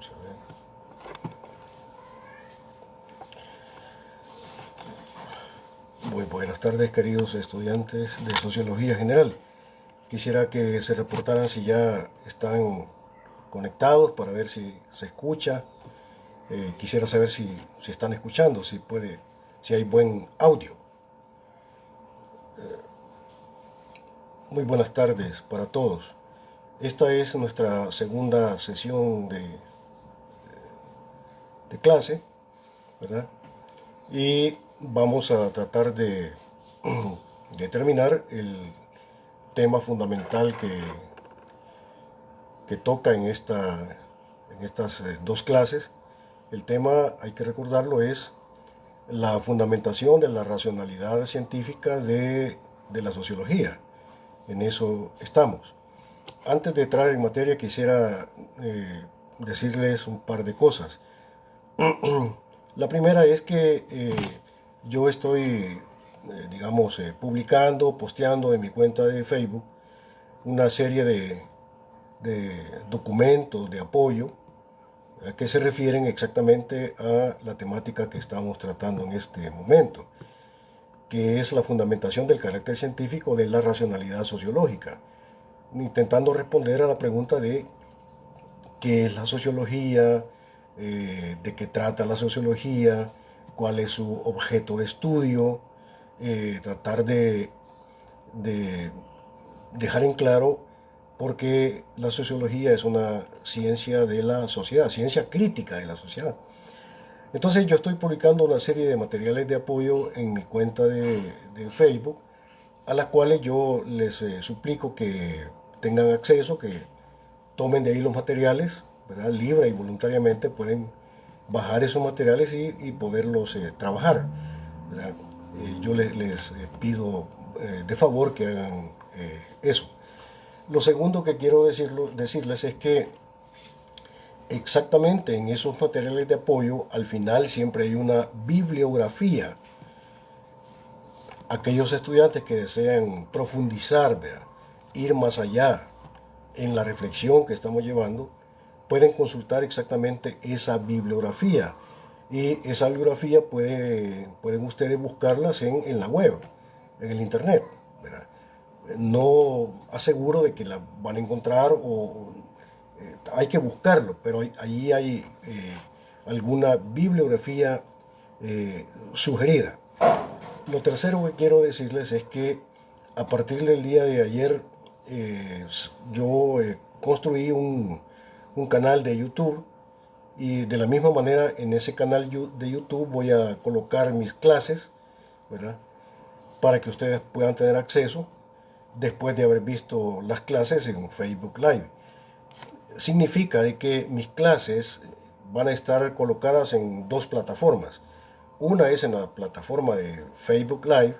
Vamos a ver. Muy buenas tardes, queridos estudiantes de Sociología General. Quisiera que se reportaran si ya están conectados para ver si se escucha. Quisiera saber si están escuchando, si hay buen audio. Muy buenas tardes para todos. Esta es nuestra segunda sesión de clase, ¿verdad? Y vamos a tratar de determinar el tema fundamental que toca en estas dos clases. El tema, hay que recordarlo, es la fundamentación de la racionalidad científica de la sociología. En eso estamos. Antes de entrar en materia quisiera decirles un par de cosas. La primera es que yo estoy, publicando, posteando en mi cuenta de Facebook una serie de documentos de apoyo que se refieren exactamente a la temática que estamos tratando en este momento, que es la fundamentación del carácter científico de la racionalidad sociológica, intentando responder a la pregunta de qué es la sociología, de qué trata la sociología, cuál es su objeto de estudio, tratar de dejar en claro por qué la sociología es una ciencia de la sociedad, ciencia crítica de la sociedad. Entonces yo estoy publicando una serie de materiales de apoyo en mi cuenta de Facebook, a las cuales yo les suplico que tengan acceso, que tomen de ahí los materiales, ¿verdad? Libre y voluntariamente pueden bajar esos materiales y poderlos trabajar, ¿verdad? Yo les pido de favor que hagan eso. Lo segundo que quiero decirles es que exactamente en esos materiales de apoyo al final siempre hay una bibliografía. Aquellos estudiantes que desean profundizar, ¿verdad? Ir más allá en la reflexión que estamos llevando, pueden consultar exactamente esa bibliografía. Y esa bibliografía pueden ustedes buscarlas en la web, en el internet, ¿verdad? No aseguro de que la van a encontrar hay que buscarlo, pero ahí hay alguna bibliografía sugerida. Lo tercero que quiero decirles es que a partir del día de ayer yo construí un canal de YouTube y de la misma manera en ese canal de YouTube voy a colocar mis clases, ¿verdad? Para que ustedes puedan tener acceso después de haber visto las clases en Facebook Live. Significa de que mis clases van a estar colocadas en dos plataformas. Una es en la plataforma de Facebook Live,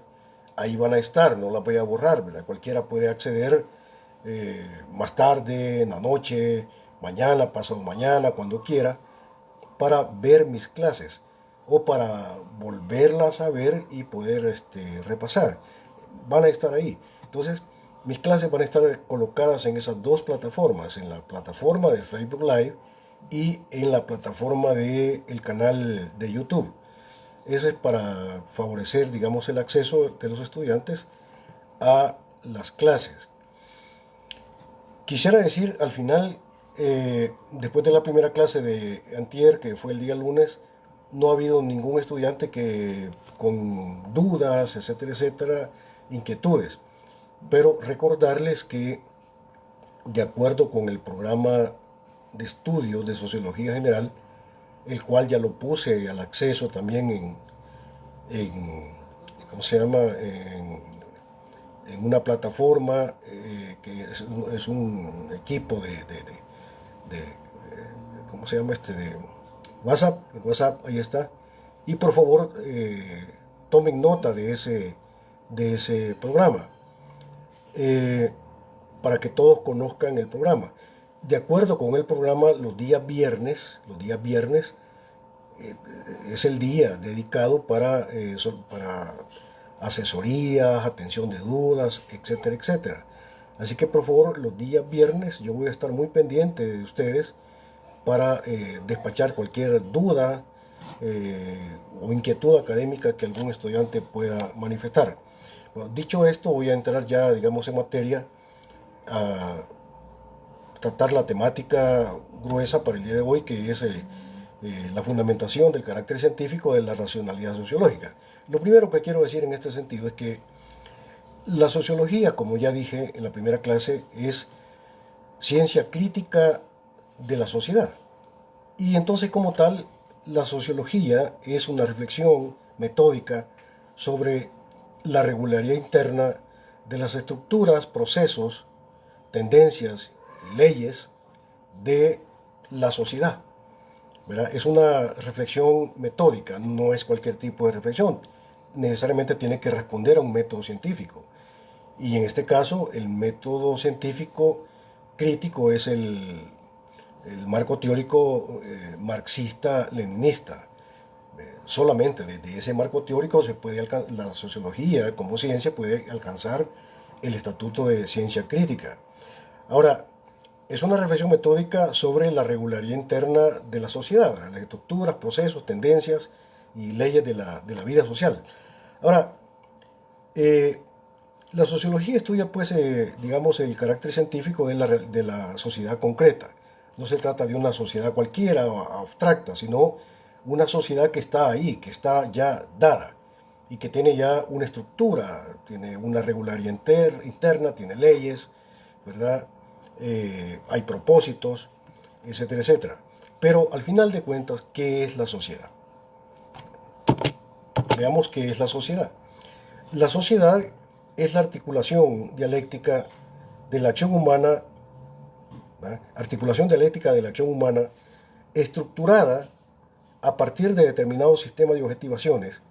ahí van a estar, no las voy a borrar, ¿verdad? Cualquiera puede acceder más tarde, en la noche, mañana, pasado mañana, cuando quiera, para ver mis clases o para volverlas a ver y poder repasar. Van a estar ahí. Entonces, mis clases van a estar colocadas en esas dos plataformas, en la plataforma de Facebook Live y en la plataforma del canal de YouTube. Eso es para favorecer, digamos, el acceso de los estudiantes a las clases. Quisiera decir al final, después de la primera clase de antier, que fue el día lunes, no ha habido ningún estudiante que con dudas, etcétera, etcétera, inquietudes. Pero recordarles que de acuerdo con el programa de estudios de Sociología General, el cual ya lo puse al acceso también ¿cómo se llama? En una plataforma que es un equipo ¿cómo se llama de WhatsApp? WhatsApp, ahí está. Y por favor, tomen nota de ese programa eh, para que todos conozcan el programa. De acuerdo con el programa, los días viernes es el día dedicado para asesorías, atención de dudas, etcétera, etcétera. Así que por favor, los días viernes yo voy a estar muy pendiente de ustedes para despachar cualquier duda o inquietud académica que algún estudiante pueda manifestar. Bueno, dicho esto, voy a entrar ya, digamos, en materia a tratar la temática gruesa para el día de hoy, que es la fundamentación del carácter científico de la racionalidad sociológica. Lo primero que quiero decir en este sentido es que la sociología, como ya dije en la primera clase, es ciencia crítica de la sociedad. Y entonces, como tal, la sociología es una reflexión metódica sobre la regularidad interna de las estructuras, procesos, tendencias y leyes de la sociedad, ¿verdad? Es una reflexión metódica, no es cualquier tipo de reflexión. Necesariamente tiene que responder a un método científico. Y en este caso, el método científico crítico es el marco teórico marxista-leninista. Solamente desde ese marco teórico se puede la sociología como ciencia puede alcanzar el estatuto de ciencia crítica. Ahora, es una reflexión metódica sobre la regularidad interna de la sociedad, ¿verdad? Las estructuras, procesos, tendencias y leyes de la vida social. Ahora, eh, la sociología estudia, pues, digamos, el carácter científico de la sociedad concreta. No se trata de una sociedad cualquiera o abstracta, sino una sociedad que está ahí, que está ya dada y que tiene ya una estructura, tiene una regularidad interna, tiene leyes, ¿verdad? Hay propósitos, etcétera, etcétera. Pero al final de cuentas, ¿qué es la sociedad? Veamos qué es la sociedad. La sociedad es la articulación dialéctica de la acción humana, ¿verdad? Articulación dialéctica de la acción humana estructurada a partir de determinados sistemas de objetivaciones,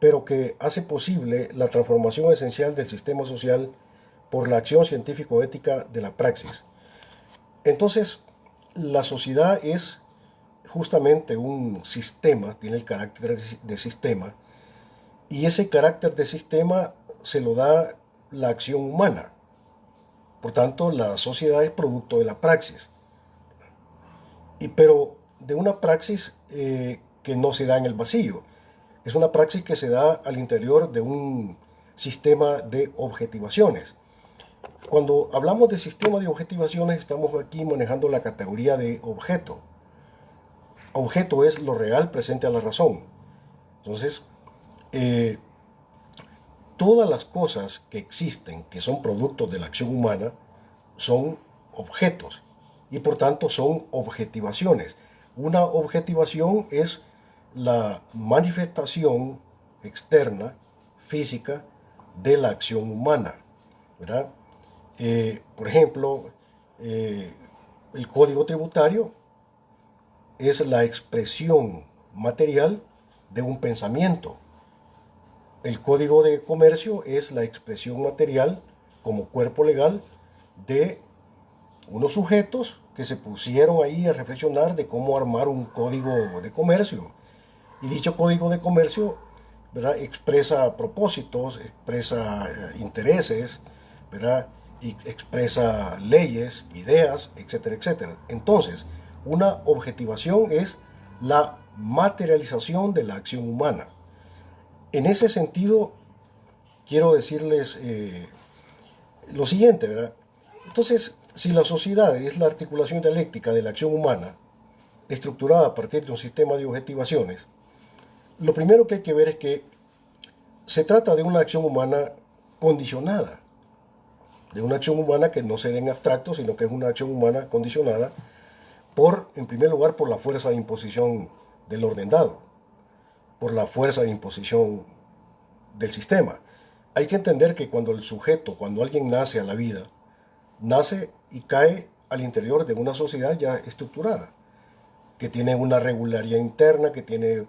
pero que hace posible la transformación esencial del sistema social por la acción científico-ética de la praxis. Entonces, la sociedad es justamente un sistema, tiene el carácter de sistema, y ese carácter de sistema se lo da la acción humana. Por tanto, la sociedad es producto de la praxis. Pero de una praxis que no se da en el vacío. Es una praxis que se da al interior de un sistema de objetivaciones. Cuando hablamos de sistema de objetivaciones, estamos aquí manejando la categoría de objeto. Objeto es lo real presente a la razón. Entonces, eh, todas las cosas que existen, que son productos de la acción humana, son objetos y por tanto son objetivaciones. Una objetivación es la manifestación externa, física, de la acción humana, ¿verdad? Por ejemplo, eh, el código tributario es la expresión material de un pensamiento. El código de comercio es la expresión material como cuerpo legal de unos sujetos que se pusieron ahí a reflexionar de cómo armar un código de comercio. Y dicho código de comercio, ¿verdad?, expresa propósitos, expresa intereses, ¿verdad?, y expresa leyes, ideas, etcétera, etcétera. Entonces, una objetivación es la materialización de la acción humana. En ese sentido, quiero decirles lo siguiente, ¿verdad? Entonces, si la sociedad es la articulación dialéctica de la acción humana, estructurada a partir de un sistema de objetivaciones, lo primero que hay que ver es que se trata de una acción humana condicionada, de una acción humana que no se da en abstracto, sino que es una acción humana condicionada por, en primer lugar, por la fuerza de imposición del orden dado, por la fuerza de imposición del sistema. Hay que entender que cuando el sujeto, cuando alguien nace a la vida, nace y cae al interior de una sociedad ya estructurada, que tiene una regularidad interna, que tiene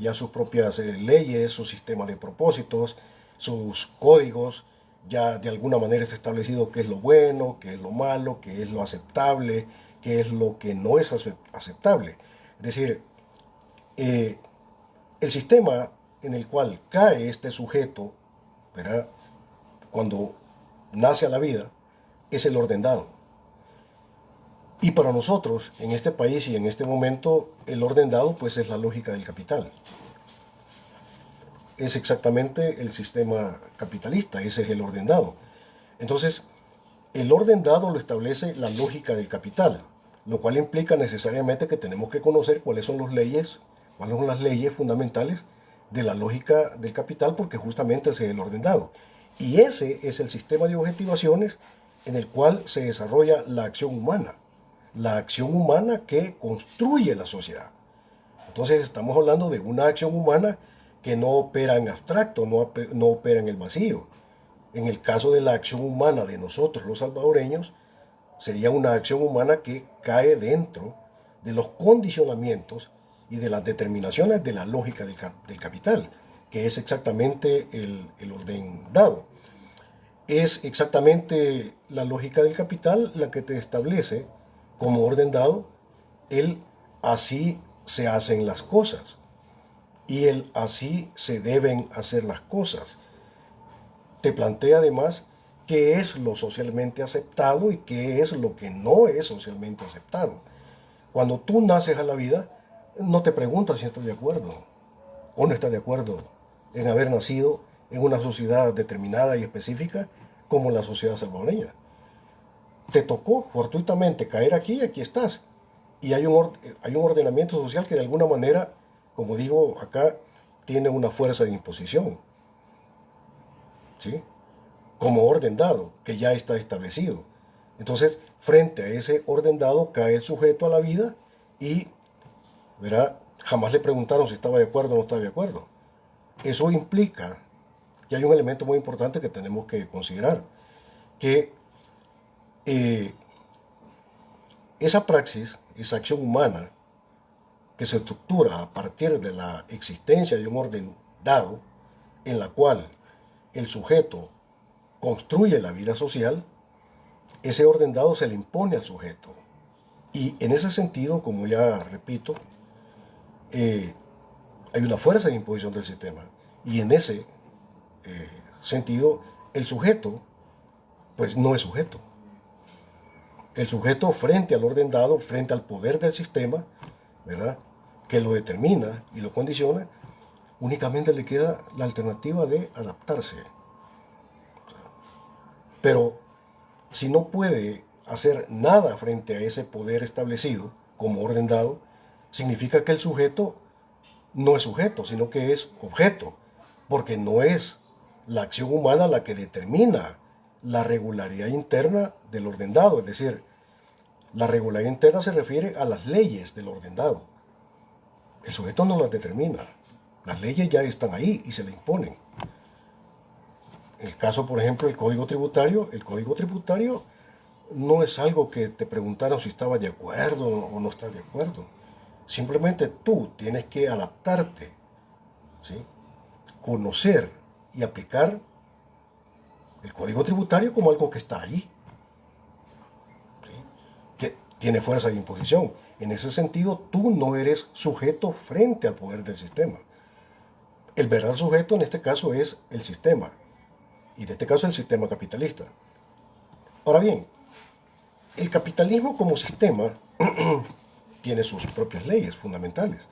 ya sus propias leyes, su sistema de propósitos, sus códigos, ya de alguna manera está establecido qué es lo bueno, qué es lo malo, qué es lo aceptable, qué es lo que no es aceptable. Es decir, eh, el sistema en el cual cae este sujeto, ¿verdad?, cuando nace a la vida, es el orden dado. Y para nosotros, en este país y en este momento, el orden dado pues es la lógica del capital. Es exactamente el sistema capitalista, ese es el orden dado. Entonces, el orden dado lo establece la lógica del capital, lo cual implica necesariamente que tenemos que conocer cuáles son las leyes fundamentales de la lógica del capital, porque justamente ese es el orden dado. Y ese es el sistema de objetivaciones en el cual se desarrolla la acción humana que construye la sociedad. Entonces estamos hablando de una acción humana que no opera en abstracto, no opera en el vacío. En el caso de la acción humana de nosotros los salvadoreños, sería una acción humana que cae dentro de los condicionamientos y de las determinaciones de la lógica del capital, que es exactamente el orden dado. Es exactamente la lógica del capital la que te establece como orden dado el así se hacen las cosas y el así se deben hacer las cosas. Te plantea además qué es lo socialmente aceptado y qué es lo que no es socialmente aceptado. Cuando tú naces a la vida, no te preguntas si estás de acuerdo o no estás de acuerdo en haber nacido en una sociedad determinada y específica como la sociedad salvadoreña. Te tocó fortuitamente caer aquí y aquí estás. Y hay un ordenamiento social que de alguna manera, como digo acá, tiene una fuerza de imposición, ¿sí? Como orden dado, que ya está establecido. Entonces, frente a ese orden dado, cae el sujeto a la vida y, ¿verdad? Jamás le preguntaron si estaba de acuerdo o no estaba de acuerdo. Eso implica que hay un elemento muy importante que tenemos que considerar, que eh, esa praxis, esa acción humana, que se estructura a partir de la existencia de un orden dado, en la cual el sujeto construye la vida social, ese orden dado se le impone al sujeto. Y en ese sentido, como ya repito, eh, hay una fuerza de imposición del sistema. Y en ese sentido, el sujeto, pues no es sujeto. El sujeto frente al orden dado, frente al poder del sistema, ¿verdad? Que lo determina y lo condiciona, únicamente le queda la alternativa de adaptarse. Pero si no puede hacer nada frente a ese poder establecido como orden dado, significa que el sujeto no es sujeto, sino que es objeto, porque no es la acción humana la que determina la regularidad interna del orden dado. Es decir, la regularidad interna se refiere a las leyes del orden dado. El sujeto no las determina. Las leyes ya están ahí y se le imponen. En el caso, por ejemplo, del el código tributario no es algo que te preguntaron si estabas de acuerdo o no estás de acuerdo. Simplemente tú tienes que adaptarte, ¿sí? Conocer y aplicar el código tributario como algo que está ahí, ¿sí? Tiene fuerza de imposición. En ese sentido, tú no eres sujeto frente al poder del sistema. El verdadero sujeto en este caso es el sistema, y en este caso el sistema capitalista. Ahora bien, el capitalismo como sistema tiene sus propias leyes fundamentales.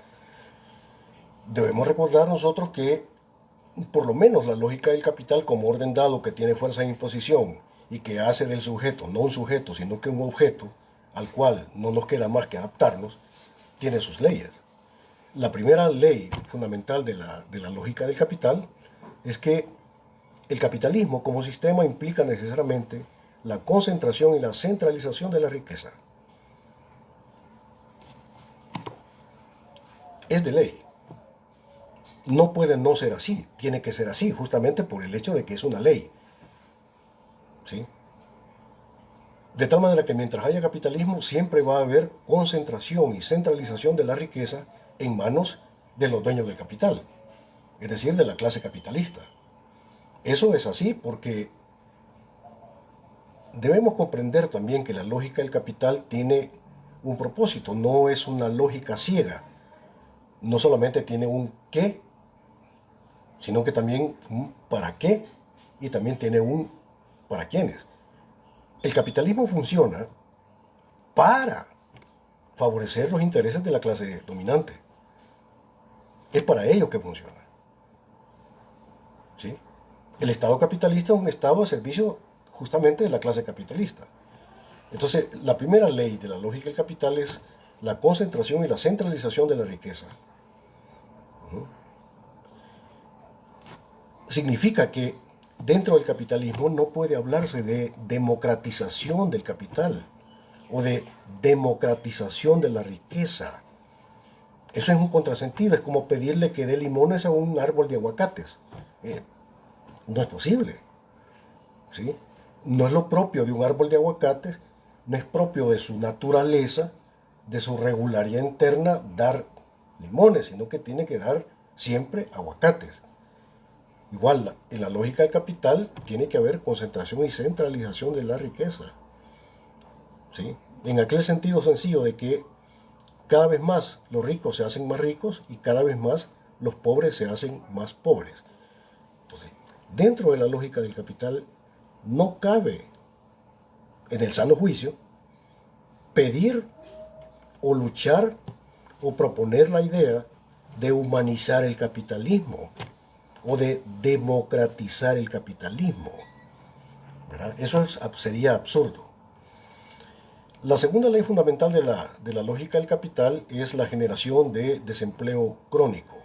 Debemos recordar nosotros que por lo menos la lógica del capital como orden dado que tiene fuerza de imposición y que hace del sujeto no un sujeto, sino que un objeto al cual no nos queda más que adaptarnos, tiene sus leyes. La primera ley fundamental de la lógica del capital es que el capitalismo como sistema implica necesariamente la concentración y la centralización de la riqueza. Es de ley. No puede no ser así, tiene que ser así, justamente por el hecho de que es una ley. ¿Sí? De tal manera que mientras haya capitalismo, siempre va a haber concentración y centralización de la riqueza en manos de los dueños del capital, es decir, de la clase capitalista. Eso es así porque debemos comprender también que la lógica del capital tiene un propósito, no es una lógica ciega, no solamente tiene un qué, sino que también un para qué y también tiene un para quiénes. El capitalismo funciona para favorecer los intereses de la clase dominante. Es para ello que funciona. ¿Sí? El Estado capitalista es un Estado al servicio justamente de la clase capitalista. Entonces, la primera ley de la lógica del capital es la concentración y la centralización de la riqueza. Significa que dentro del capitalismo no puede hablarse de democratización del capital o de democratización de la riqueza. Eso es un contrasentido, es como pedirle que dé limones a un árbol de aguacates. No es posible. ¿Sí? No es lo propio de un árbol de aguacates, no es propio de su naturaleza, de su regularidad interna dar limones, sino que tiene que dar siempre aguacates. Igual, en la lógica del capital tiene que haber concentración y centralización de la riqueza. ¿Sí? En aquel sentido sencillo de que cada vez más los ricos se hacen más ricos y cada vez más los pobres se hacen más pobres. Entonces, dentro de la lógica del capital no cabe, en el sano juicio, pedir o luchar o proponer la idea de humanizar el capitalismo o de democratizar el capitalismo. ¿Verdad? Eso sería absurdo. La segunda ley fundamental de la lógica del capital es la generación de desempleo crónico.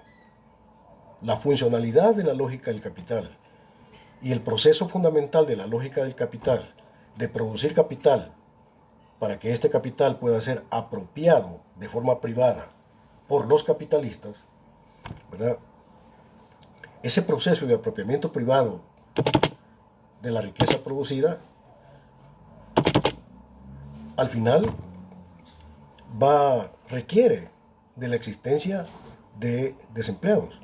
La funcionalidad de la lógica del capital y el proceso fundamental de la lógica del capital de producir capital para que este capital pueda ser apropiado de forma privada por los capitalistas, ¿verdad? Ese proceso de apropiamiento privado de la riqueza producida, al final requiere de la existencia de desempleados.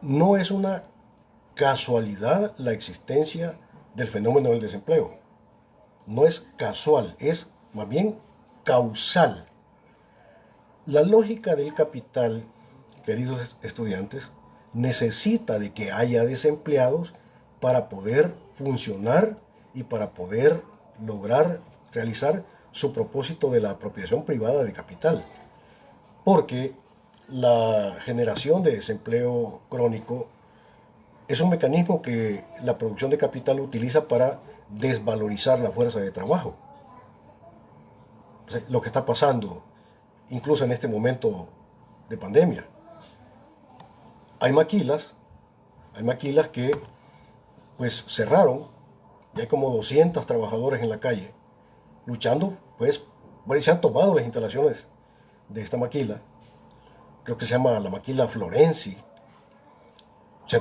No es una casualidad la existencia del fenómeno del desempleo. No es casual, es más bien causal. La lógica del capital, queridos estudiantes, necesita de que haya desempleados para poder funcionar y para poder lograr realizar su propósito de la apropiación privada de capital. Porque la generación de desempleo crónico es un mecanismo que la producción de capital utiliza para desvalorizar la fuerza de trabajo. O sea, lo que está pasando, incluso en este momento de pandemia. Hay maquilas que pues cerraron, y hay como 200 trabajadores en la calle luchando, pues, bueno, y se han tomado las instalaciones de esta maquila, creo que se llama la maquila Florenzi,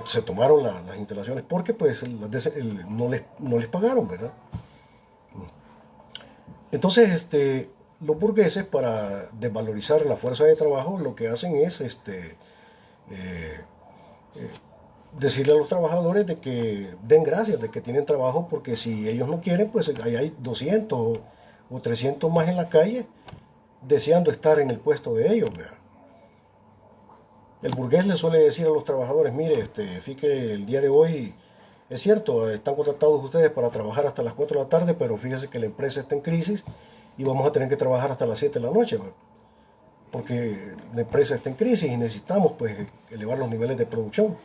se tomaron las instalaciones porque pues no les pagaron, ¿verdad? Entonces, los burgueses para desvalorizar la fuerza de trabajo lo que hacen es eh, decirle a los trabajadores de que den gracias de que tienen trabajo porque si ellos no quieren, pues ahí hay 200 o 300 más en la calle deseando estar en el puesto de ellos, ¿verdad? El burgués le suele decir a los trabajadores, mire, fíjate, el día de hoy es cierto, están contratados ustedes para trabajar hasta las 4 de la tarde, pero fíjese que la empresa está en crisis y vamos a tener que trabajar hasta las 7 de la noche, ¿verdad? Porque la empresa está en crisis y necesitamos pues elevar los niveles de producción.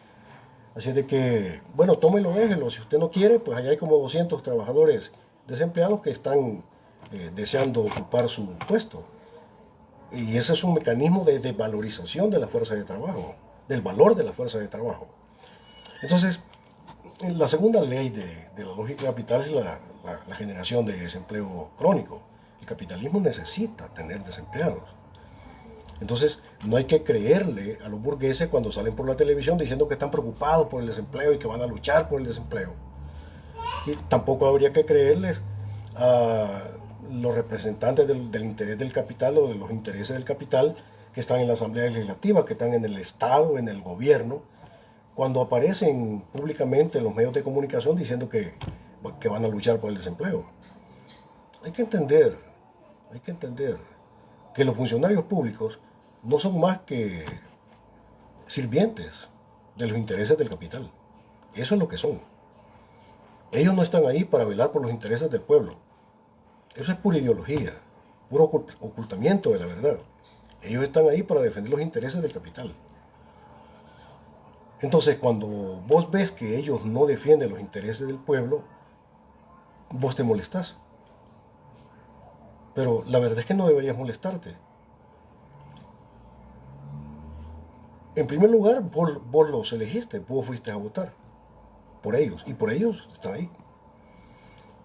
Así de que, bueno, tómelo, déjelo. Si usted no quiere, pues allá hay como 200 trabajadores desempleados que están deseando ocupar su puesto. Y ese es un mecanismo de desvalorización de la fuerza de trabajo, del valor de la fuerza de trabajo. Entonces, la segunda ley de la lógica capital es la generación de desempleo crónico. El capitalismo necesita tener desempleados. Entonces, no hay que creerle a los burgueses cuando salen por la televisión diciendo que están preocupados por el desempleo y que van a luchar por el desempleo. Y tampoco habría que creerles a los representantes del interés del capital o de los intereses del capital que están en la Asamblea Legislativa, que están en el Estado, en el gobierno, cuando aparecen públicamente en los medios de comunicación diciendo que van a luchar por el desempleo. Hay que entender, hay que entender que los funcionarios públicos no son más que sirvientes de los intereses del capital. Eso es lo que son. Ellos no están ahí para velar por los intereses del pueblo. Eso es pura ideología, puro ocultamiento de la verdad. Ellos están ahí para defender los intereses del capital. Entonces, cuando vos ves que ellos no defienden los intereses del pueblo, vos te molestás. Pero la verdad es que no deberías molestarte. En primer lugar, vos los elegiste, vos fuiste a votar por ellos y por ellos está ahí.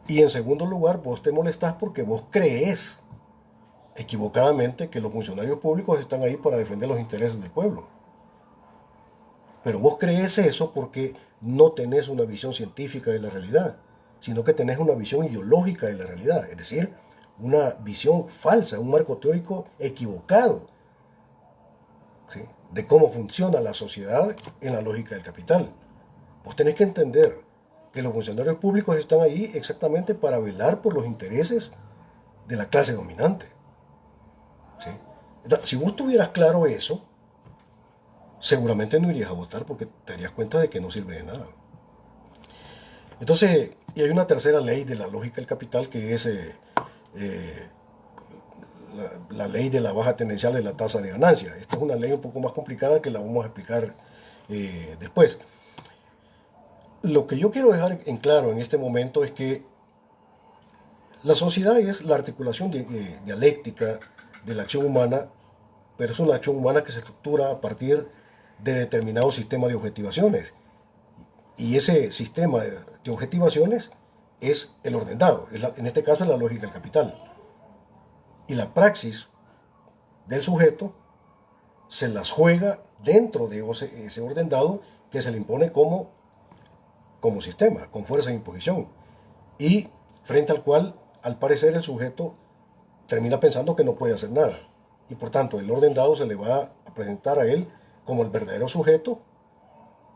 Y en segundo lugar, vos te molestás porque vos crees equivocadamente que los funcionarios públicos están ahí para defender los intereses del pueblo. Pero vos crees eso porque no tenés una visión científica de la realidad, sino que tenés una visión ideológica de la realidad, es decir, una visión falsa, un marco teórico equivocado, ¿sí?, de cómo funciona la sociedad en la lógica del capital. Vos tenés que entender que los funcionarios públicos están ahí exactamente para velar por los intereses de la clase dominante, ¿sí? Si vos tuvieras claro eso, seguramente no irías a votar porque te darías cuenta de que no sirve de nada. Entonces, y hay una tercera ley de la lógica del capital que es eh, la ley de la baja tendencial de la tasa de ganancia. Esta es una ley un poco más complicada que la vamos a explicar después. Lo que yo quiero dejar en claro en este momento es que la sociedad es la articulación dialéctica de la acción humana, pero es una acción humana que se estructura a partir de determinado sistema de objetivaciones. Y ese sistema de objetivaciones es el ordenado, en este caso es la lógica del capital. Y la praxis del sujeto se las juega dentro de ese orden dado que se le impone como sistema, con fuerza de imposición. Y frente al cual, al parecer, el sujeto termina pensando que no puede hacer nada. Y por tanto, el orden dado se le va a presentar a él como el verdadero sujeto,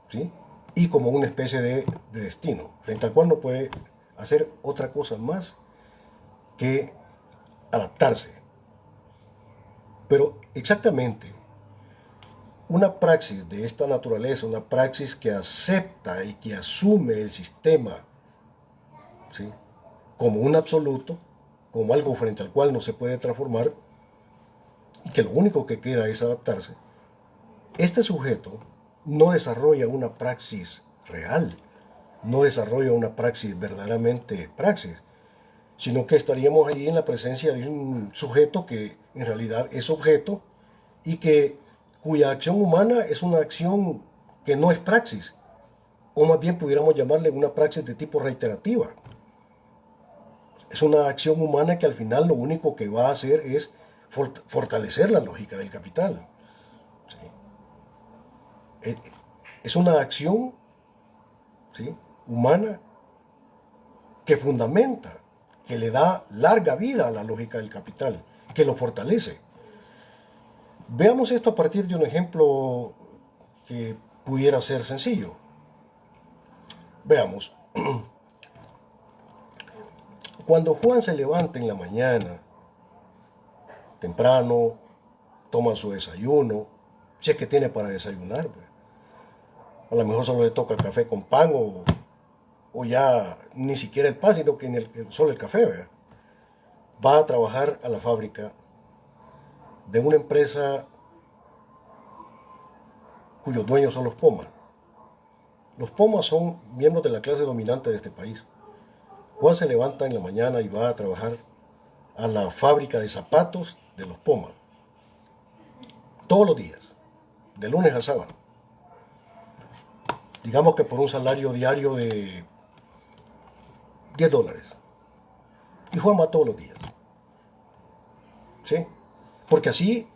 ¿sí?, y como una especie de destino, frente al cual no puede hacer otra cosa más que adaptarse. Pero exactamente, una praxis de esta naturaleza, una praxis que acepta y que asume el sistema, ¿sí?, como un absoluto, como algo frente al cual no se puede transformar y que lo único que queda es adaptarse, este sujeto no desarrolla una praxis real, no desarrolla una praxis verdaderamente praxis, sino que estaríamos ahí en la presencia de un sujeto que en realidad es objeto y cuya acción humana es una acción que no es praxis, o más bien pudiéramos llamarle una praxis de tipo reiterativa. Es una acción humana que al final lo único que va a hacer es fortalecer la lógica del capital. ¿Sí? Es una acción, ¿sí?, humana que fundamenta, que le da larga vida a la lógica del capital, que lo fortalece. Veamos esto a partir de un ejemplo que pudiera ser sencillo. Veamos, cuando Juan se levanta en la mañana, temprano, toma su desayuno, si es que tiene para desayunar, pues. A lo mejor solo le toca café con pan o ya ni siquiera el pan, sino que solo el café, ¿verdad? Va a trabajar a la fábrica de una empresa cuyos dueños son los Pomas. Los Pomas son miembros de la clase dominante de este país. Juan se levanta en la mañana y va a trabajar a la fábrica de zapatos de los Pomas. Todos los días, de lunes a sábado. Digamos que por un salario diario de $10. Y Juan va todos los días. ¿Sí? Porque así,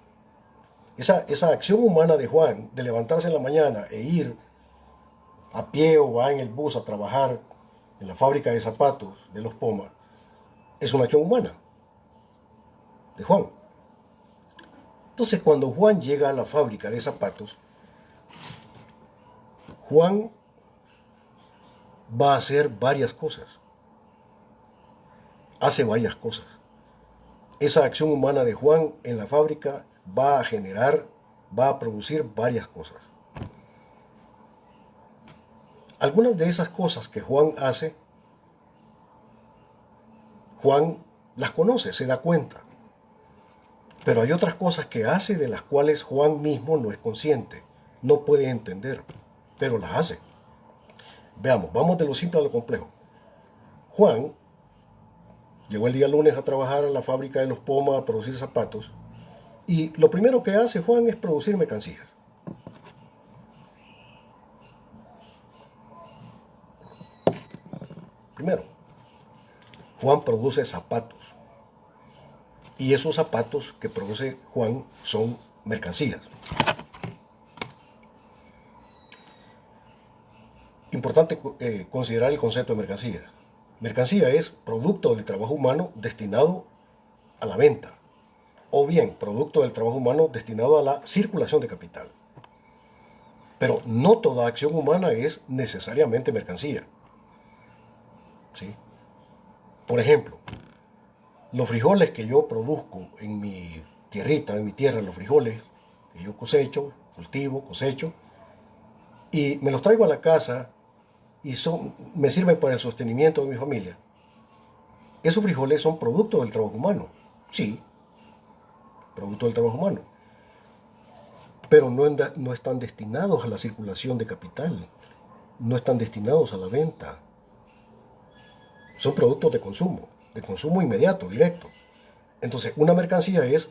esa acción humana de Juan, de levantarse en la mañana e ir a pie o va en el bus a trabajar en la fábrica de zapatos de los Pomas, es una acción humana de Juan. Entonces, cuando Juan llega a la fábrica de zapatos, Juan va a hacer varias cosas. Hace varias cosas. Esa acción humana de Juan en la fábrica va a generar, va a producir varias cosas. Algunas de esas cosas que Juan hace Juan las conoce, se da cuenta. Pero hay otras cosas que hace de las cuales Juan mismo no es consciente, no puede entender, pero las hace. Veamos, vamos de lo simple a lo complejo. Juan llegó el día lunes a trabajar en la fábrica de los Poma a producir zapatos y lo primero que hace Juan es producir mercancías. Primero, Juan produce zapatos y esos zapatos que produce Juan son mercancías. Importante considerar el concepto de mercancía. Mercancía es producto del trabajo humano destinado a la venta, o bien producto del trabajo humano destinado a la circulación de capital. Pero no toda acción humana es necesariamente mercancía. ¿Sí? Por ejemplo, los frijoles que yo produzco en mi tierrita, en mi tierra, los frijoles que yo cosecho, cultivo, cosecho, y me los traigo a la casa y me sirven para el sostenimiento de mi familia. Esos frijoles son producto del trabajo humano. Sí, producto del trabajo humano. Pero no están destinados a la circulación de capital. No están destinados a la venta. Son productos de consumo inmediato, directo. Entonces, una mercancía es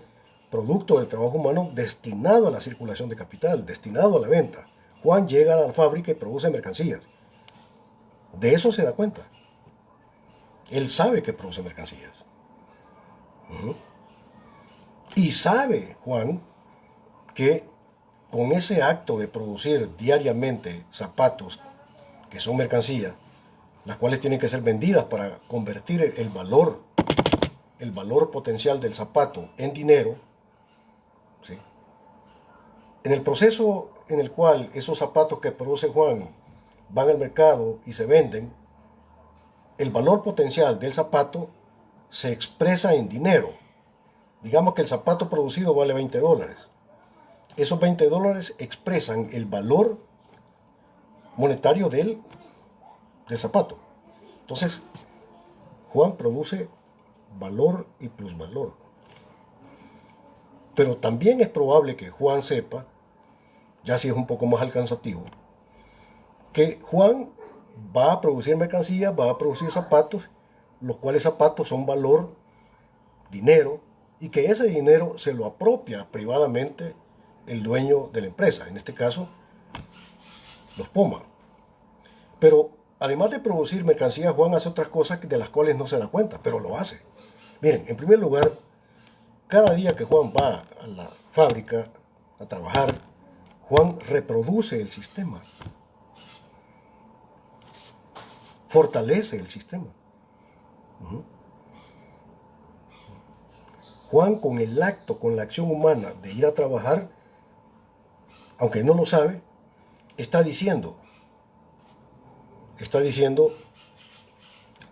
producto del trabajo humano destinado a la circulación de capital, destinado a la venta. Juan llega a la fábrica y produce mercancías. De eso se da cuenta. Él sabe que produce mercancías. Y sabe, Juan, que con ese acto de producir diariamente zapatos, que son mercancías, las cuales tienen que ser vendidas para convertir el valor potencial del zapato en dinero, ¿sí? En el proceso en el cual esos zapatos que produce Juan van al mercado y se venden, el valor potencial del zapato se expresa en dinero. Digamos que el zapato producido vale $20. Esos $20 expresan el valor monetario del zapato. Entonces, Juan produce valor y plusvalor. Pero también es probable que Juan sepa, ya si es un poco más alcanzativo, que Juan va a producir mercancías, va a producir zapatos, los cuales zapatos son valor, dinero, y que ese dinero se lo apropia privadamente el dueño de la empresa, en este caso, los Poma. Pero además de producir mercancías, Juan hace otras cosas de las cuales no se da cuenta, pero lo hace. Miren, en primer lugar, cada día que Juan va a la fábrica a trabajar, Juan reproduce el sistema, fortalece el sistema. Juan, con el acto, con la acción humana de ir a trabajar, aunque no lo sabe, está diciendo,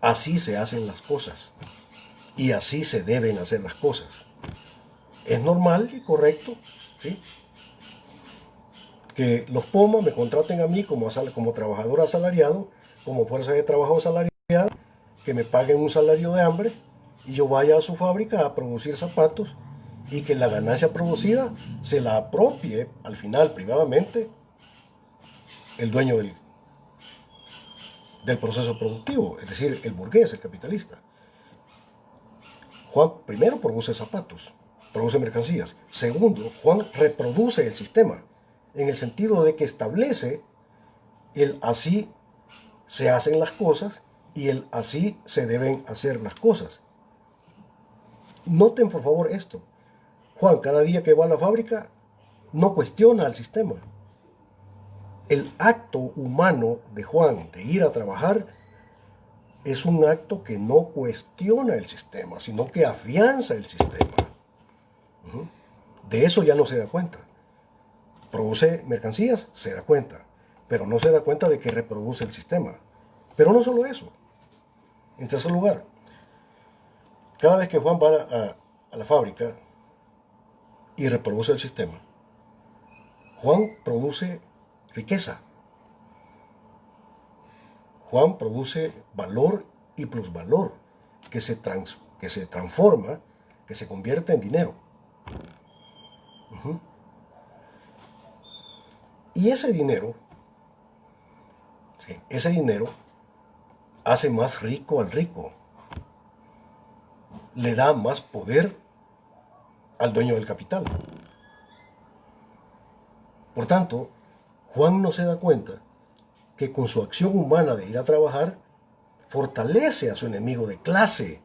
así se hacen las cosas y así se deben hacer las cosas. Es normal y correcto, ¿sí?, que los Poma me contraten a mí como trabajador asalariado, como fuerza de trabajo asalariada, que me paguen un salario de hambre y yo vaya a su fábrica a producir zapatos y que la ganancia producida se la apropie al final privadamente el dueño del proceso productivo, es decir, el burgués, el capitalista. Juan primero produce zapatos, produce mercancías. Segundo, Juan reproduce el sistema, en el sentido de que establece el así se hacen las cosas y el así se deben hacer las cosas. Noten por favor esto. Juan, cada día que va a la fábrica, no cuestiona al sistema. El acto humano de Juan de ir a trabajar es un acto que no cuestiona el sistema, sino que afianza el sistema. De eso ya no se da cuenta. Produce mercancías, se da cuenta, pero no se da cuenta de que reproduce el sistema. Pero no solo eso. En tercer lugar, cada vez que Juan va a la fábrica y reproduce el sistema, Juan produce riqueza. Juan produce valor y plusvalor. que se transforma, que se convierte en dinero. Y ese dinero, ¿sí?, ese dinero hace más rico al rico, le da más poder al dueño del capital. Por tanto, Juan no se da cuenta que con su acción humana de ir a trabajar, fortalece a su enemigo de clase.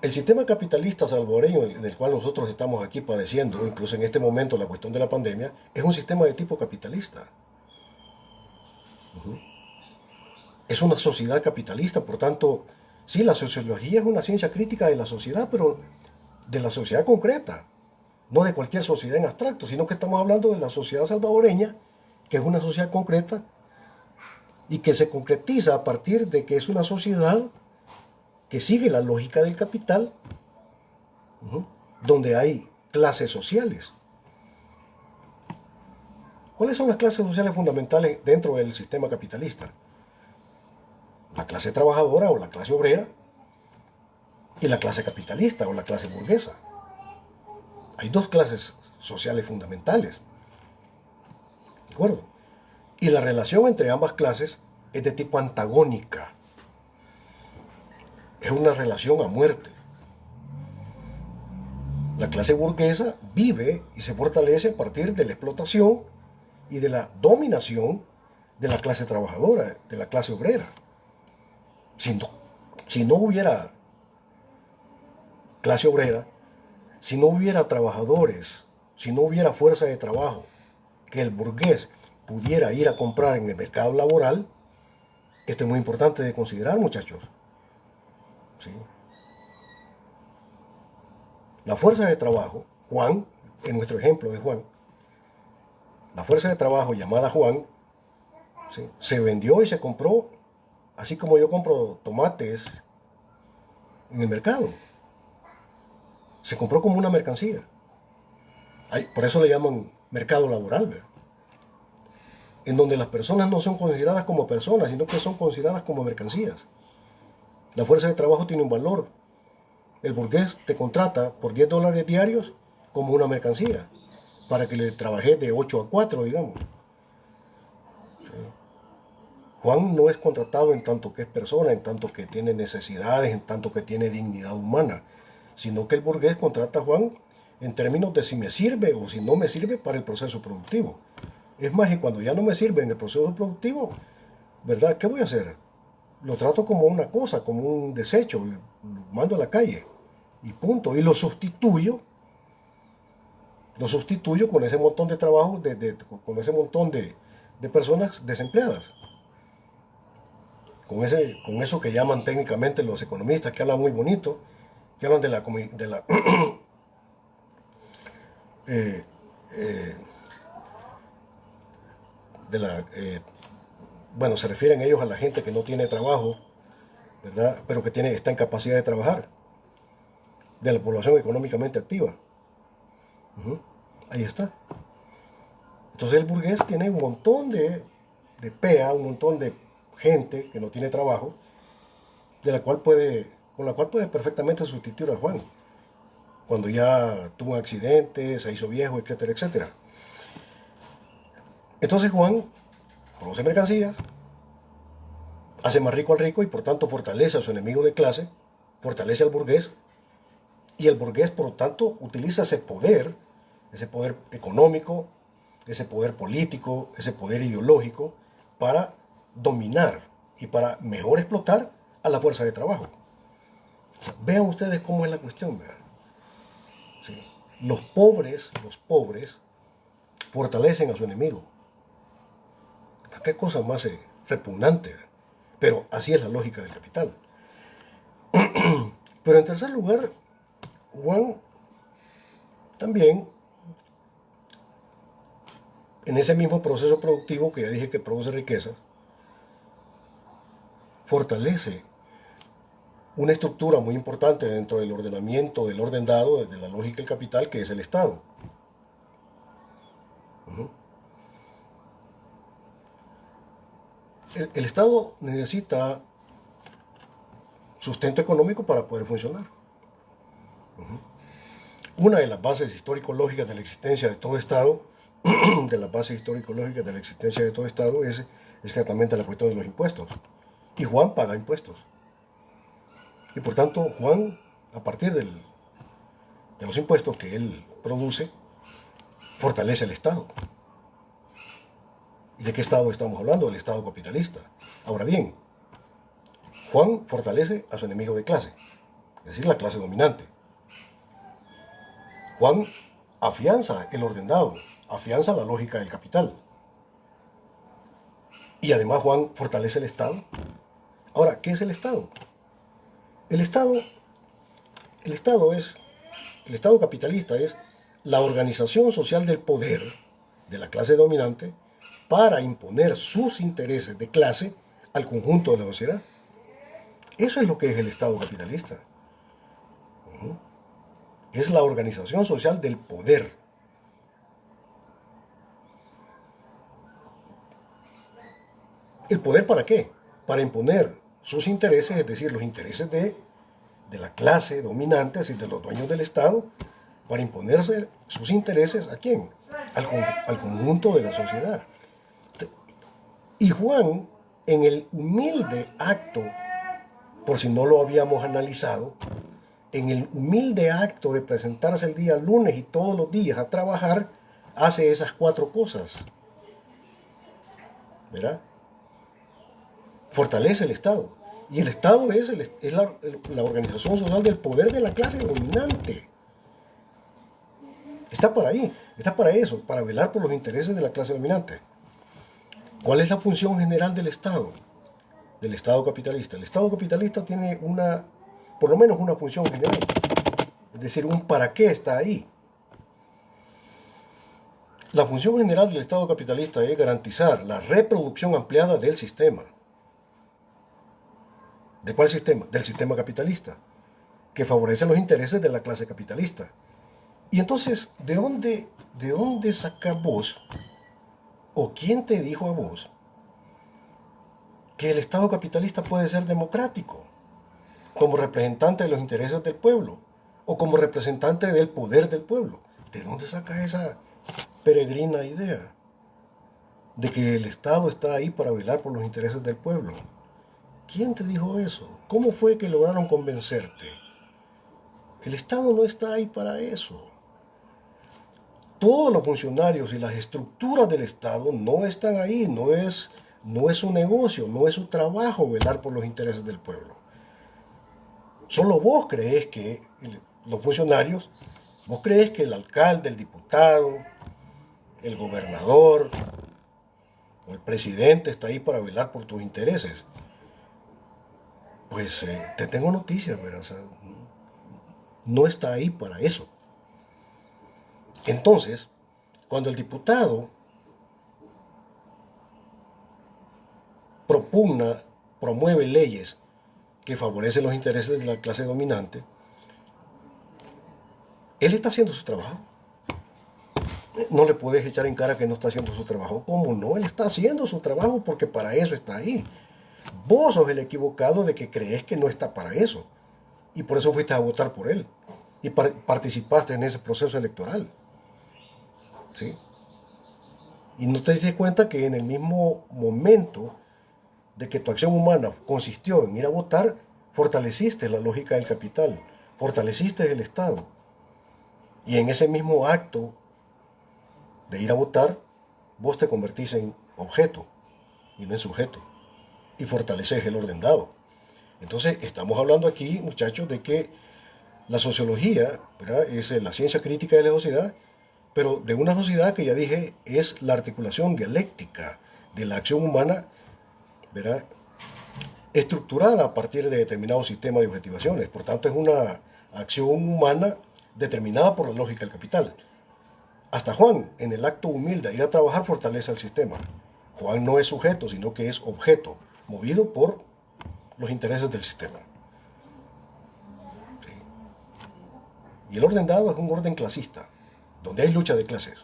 El sistema capitalista salvadoreño en el cual nosotros estamos aquí padeciendo, incluso en este momento la cuestión de la pandemia, es un sistema de tipo capitalista. Es una sociedad capitalista, por tanto, sí, la sociología es una ciencia crítica de la sociedad, pero de la sociedad concreta, no de cualquier sociedad en abstracto, sino que estamos hablando de la sociedad salvadoreña, que es una sociedad concreta y que se concretiza a partir de que es una sociedad que sigue la lógica del capital, donde hay clases sociales. ¿Cuáles son las clases sociales fundamentales dentro del sistema capitalista? La clase trabajadora o la clase obrera y la clase capitalista o la clase burguesa. Hay dos clases sociales fundamentales. ¿De acuerdo? Y la relación entre ambas clases es de tipo antagónica. Es una relación a muerte. La clase burguesa vive y se fortalece a partir de la explotación y de la dominación de la clase trabajadora, de la clase obrera. Si no hubiera clase obrera, si no hubiera trabajadores, si no hubiera fuerza de trabajo que el burgués pudiera ir a comprar en el mercado laboral, esto es muy importante de considerar, muchachos. ¿Sí? La fuerza de trabajo, Juan, en nuestro ejemplo de Juan, la fuerza de trabajo llamada Juan, ¿sí?, se vendió y se compró, así como yo compro tomates en el mercado. Se compró como una mercancía. Por eso le llaman mercado laboral, ¿verdad?, en donde las personas no son consideradas como personas, sino que son consideradas como mercancías. La fuerza de trabajo tiene un valor. El burgués te contrata por $10 diarios como una mercancía, para que le trabajes de 8 a 4, digamos. Juan no es contratado en tanto que es persona, en tanto que tiene necesidades, en tanto que tiene dignidad humana, sino que el burgués contrata a Juan en términos de si me sirve o si no me sirve para el proceso productivo. Es más, y cuando ya no me sirve en el proceso productivo, ¿verdad?, ¿qué voy a hacer? Lo trato como una cosa, como un desecho, y lo mando a la calle y punto. Y lo sustituyo con ese montón de trabajo, con ese montón de personas desempleadas. Con eso que llaman técnicamente los economistas, que hablan muy bonito, que hablan eh, eh, de la bueno, se refieren ellos a la gente que no tiene trabajo, ¿verdad?, pero que está en capacidad de trabajar, de la población económicamente activa. Ahí está. Entonces el burgués tiene un montón de PEA, un montón de gente que no tiene trabajo, con la cual puede perfectamente sustituir a Juan, cuando ya tuvo un accidente, se hizo viejo, etcétera, etcétera. Entonces Juan produce mercancías, hace más rico al rico y por tanto fortalece a su enemigo de clase, fortalece al burgués, y el burgués por lo tanto utiliza ese poder económico, ese poder político, ese poder ideológico para dominar y para mejor explotar a la fuerza de trabajo. O sea, vean ustedes cómo es la cuestión, ¿verdad? ¿Sí? Los pobres fortalecen a su enemigo. ¿Qué cosa más repugnante? Pero así es la lógica del capital. Pero en tercer lugar, Juan también, en ese mismo proceso productivo que ya dije que produce riquezas, fortalece una estructura muy importante dentro del ordenamiento, del orden dado, de la lógica del capital, que es el Estado. El Estado necesita sustento económico para poder funcionar. Una de las bases histórico-lógicas de la existencia de todo Estado, de las bases histórico-lógicas de la existencia de todo Estado es exactamente la cuestión de los impuestos. Y Juan paga impuestos. Y por tanto, Juan, a partir de los impuestos que él produce, fortalece el Estado. ¿Y de qué Estado estamos hablando? Del Estado capitalista. Ahora bien, Juan fortalece a su enemigo de clase, es decir, la clase dominante. Juan afianza el ordenado, afianza la lógica del capital. Y además Juan fortalece el Estado. Ahora, ¿qué es el Estado? El Estado, el Estado es, el Estado capitalista es la organización social del poder de la clase dominante para imponer sus intereses de clase al conjunto de la sociedad. Eso es lo que es el Estado capitalista. Es la organización social del poder. ¿El poder para qué? Para imponer sus intereses, es decir, los intereses de la clase dominante, es decir, de los dueños del Estado, para imponerse sus intereses ¿a quién? Al conjunto de la sociedad. Y Juan, en el humilde acto, por si no lo habíamos analizado, en el humilde acto de presentarse el día lunes y todos los días a trabajar, hace esas 4 cosas. ¿Verdad? Fortalece el Estado. Y el Estado es la organización social del poder de la clase dominante. Está para ahí, está para eso, para velar por los intereses de la clase dominante. ¿Cuál es la función general del Estado? Del Estado capitalista. El Estado capitalista tiene por lo menos una función general. Es decir, un para qué está ahí. La función general del Estado capitalista es garantizar la reproducción ampliada del sistema. ¿De cuál sistema? Del sistema capitalista, que favorece los intereses de la clase capitalista. Y entonces, ¿de dónde sacas vos, o quién te dijo a vos, que el Estado capitalista puede ser democrático, como representante de los intereses del pueblo, o como representante del poder del pueblo? ¿De dónde sacas esa peregrina idea de que el Estado está ahí para velar por los intereses del pueblo? ¿Quién te dijo eso? ¿Cómo fue que lograron convencerte? El Estado no está ahí para eso. Todos los funcionarios y las estructuras del Estado no están ahí, no es su negocio, no es su trabajo velar por los intereses del pueblo. Solo vos crees que los funcionarios, vos crees que el alcalde, el diputado, el gobernador o el presidente está ahí para velar por tus intereses. Pues te tengo noticias, ¿verdad? O sea, no está ahí para eso. Entonces, cuando el diputado promueve leyes que favorecen los intereses de la clase dominante, él está haciendo su trabajo. No le puedes echar en cara que no está haciendo su trabajo. ¿Cómo no? Él está haciendo su trabajo porque para eso está ahí. Vos sos el equivocado de que crees que no está para eso. Y por eso fuiste a votar por él. Y participaste en ese proceso electoral. ¿Sí? Y no te diste cuenta que en el mismo momento de que tu acción humana consistió en ir a votar, fortaleciste la lógica del capital, fortaleciste el Estado. Y en ese mismo acto de ir a votar, vos te convertís en objeto y no en sujeto. Y fortaleces el orden dado. Entonces, estamos hablando aquí, muchachos, de que la sociología, ¿verdad?, es la ciencia crítica de la sociedad, pero de una sociedad que ya dije es la articulación dialéctica de la acción humana, ¿verdad?, estructurada a partir de determinados sistemas de objetivaciones. Por tanto, es una acción humana determinada por la lógica del capital. Hasta Juan, en el acto humilde de ir a trabajar, fortalece el sistema. Juan no es sujeto, sino que es objeto, movido por los intereses del sistema. ¿Sí? Y el orden dado es un orden clasista, donde hay lucha de clases.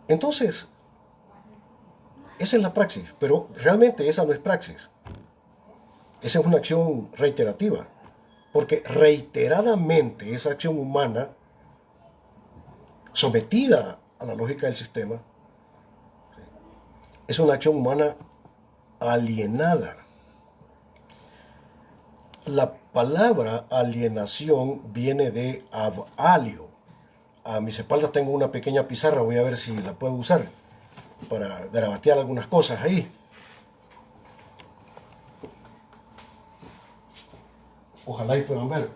Entonces, esa es la praxis, pero realmente esa no es praxis. Esa es una acción reiterativa, porque reiteradamente esa acción humana, sometida a la lógica del sistema, es una acción humana alienada. La palabra alienación viene de avalio. A mis espaldas tengo una pequeña pizarra, voy a ver si la puedo usar para garabatear algunas cosas ahí. Ojalá y puedan ver.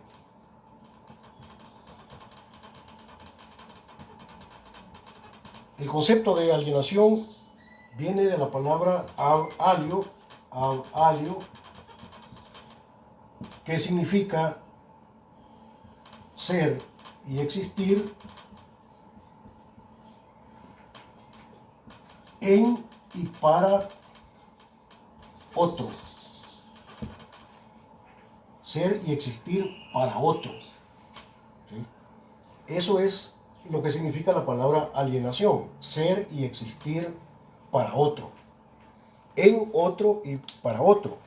El concepto de alienación viene de la palabra avalio, que significa ser y existir en y para otro. Ser y existir para otro. ¿Sí? Eso es lo que significa la palabra alienación. Ser y existir para otro. En otro y para otro.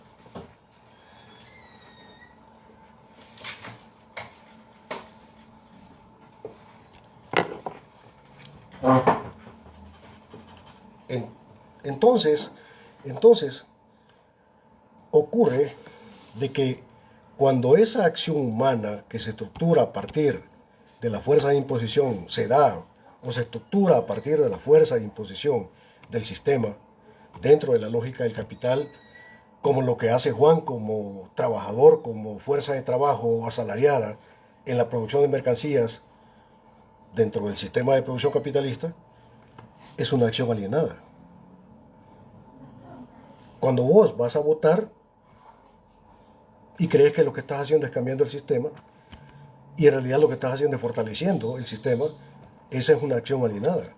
Entonces, ocurre de que cuando esa acción humana que se estructura a partir de la fuerza de imposición se da o se estructura a partir de la fuerza de imposición del sistema dentro de la lógica del capital, como lo que hace Juan como trabajador, como fuerza de trabajo asalariada en la producción de mercancías dentro del sistema de producción capitalista, es una acción alienada. Cuando vos vas a votar y crees que lo que estás haciendo es cambiando el sistema, y en realidad lo que estás haciendo es fortaleciendo el sistema, esa es una acción alienada.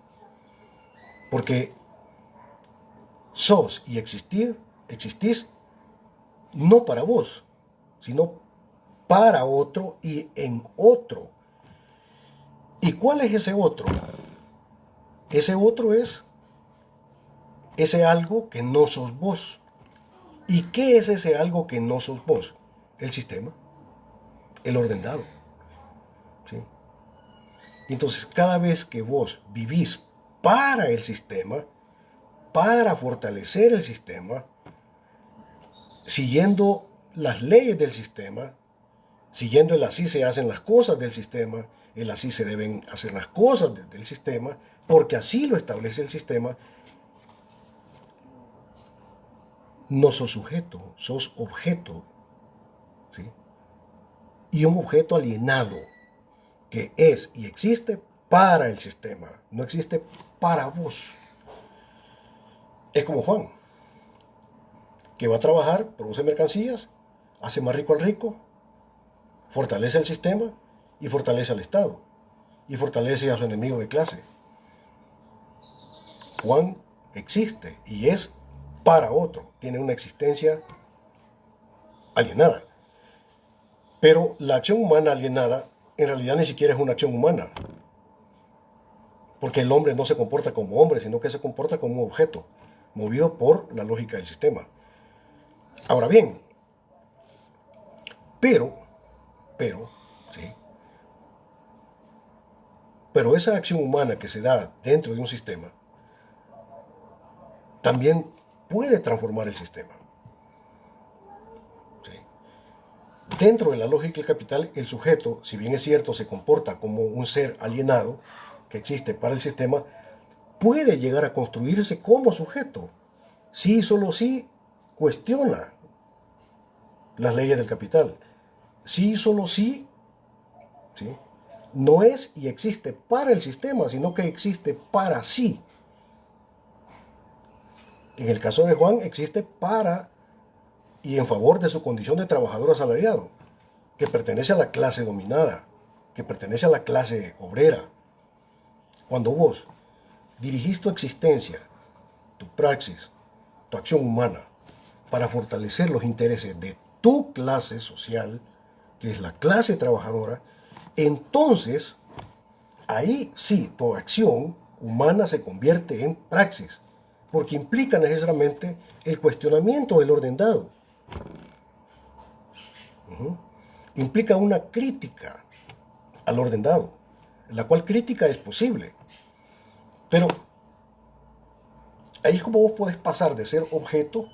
Porque sos y existís no para vos, sino para otro y en otro. ¿Y cuál es ese otro? Ese otro es ese algo que no sos vos. ¿Y qué es ese algo que no sos vos? El sistema, el ordenado. ¿Sí? Entonces, cada vez que vos vivís para el sistema, para fortalecer el sistema, siguiendo las leyes del sistema, siguiendo el así se hacen las cosas del sistema, el así se deben hacer las cosas del sistema, porque así lo establece el sistema, no sos sujeto, sos objeto. ¿Sí? Y un objeto alienado que es y existe para el sistema, no existe para vos. Es como Juan, que va a trabajar, produce mercancías, hace más rico al rico, fortalece el sistema y fortalece al Estado y fortalece a su enemigo de clase. Juan existe y es para otro, tiene una existencia alienada. Pero la acción humana alienada en realidad ni siquiera es una acción humana, porque el hombre no se comporta como hombre, sino que se comporta como un objeto, movido por la lógica del sistema. Ahora bien, pero, ¿sí? Pero esa acción humana que se da dentro de un sistema también puede transformar el sistema. ¿Sí? Dentro de la lógica del capital, el sujeto, si bien es cierto, se comporta como un ser alienado que existe para el sistema, puede llegar a construirse como sujeto, si solo si cuestiona las leyes del capital, si solo si, ¿sí? No es y existe para el sistema, sino que existe para sí. En el caso de Juan, existe para y en favor de su condición de trabajador asalariado, que pertenece a la clase dominada, que pertenece a la clase obrera. Cuando vos dirigís tu existencia, tu praxis, tu acción humana, para fortalecer los intereses de tu clase social, que es la clase trabajadora, entonces ahí sí tu acción humana se convierte en praxis, porque implica necesariamente el cuestionamiento del orden dado. Ujú. Implica una crítica al orden dado, la cual crítica es posible. Pero ahí es como vos podés pasar de ser objeto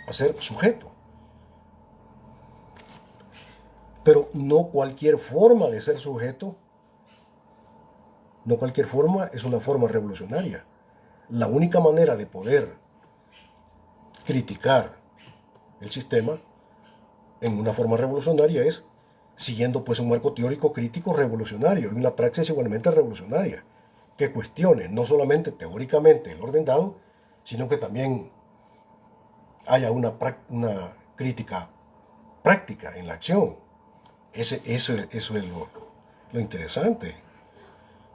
a ser sujeto. Pero no cualquier forma de ser sujeto, no cualquier forma es una forma revolucionaria. La única manera de poder criticar el sistema en una forma revolucionaria es siguiendo pues un marco teórico crítico revolucionario y una praxis igualmente revolucionaria que cuestione no solamente teóricamente el orden dado, sino que también haya una crítica práctica en la acción. Eso es lo interesante.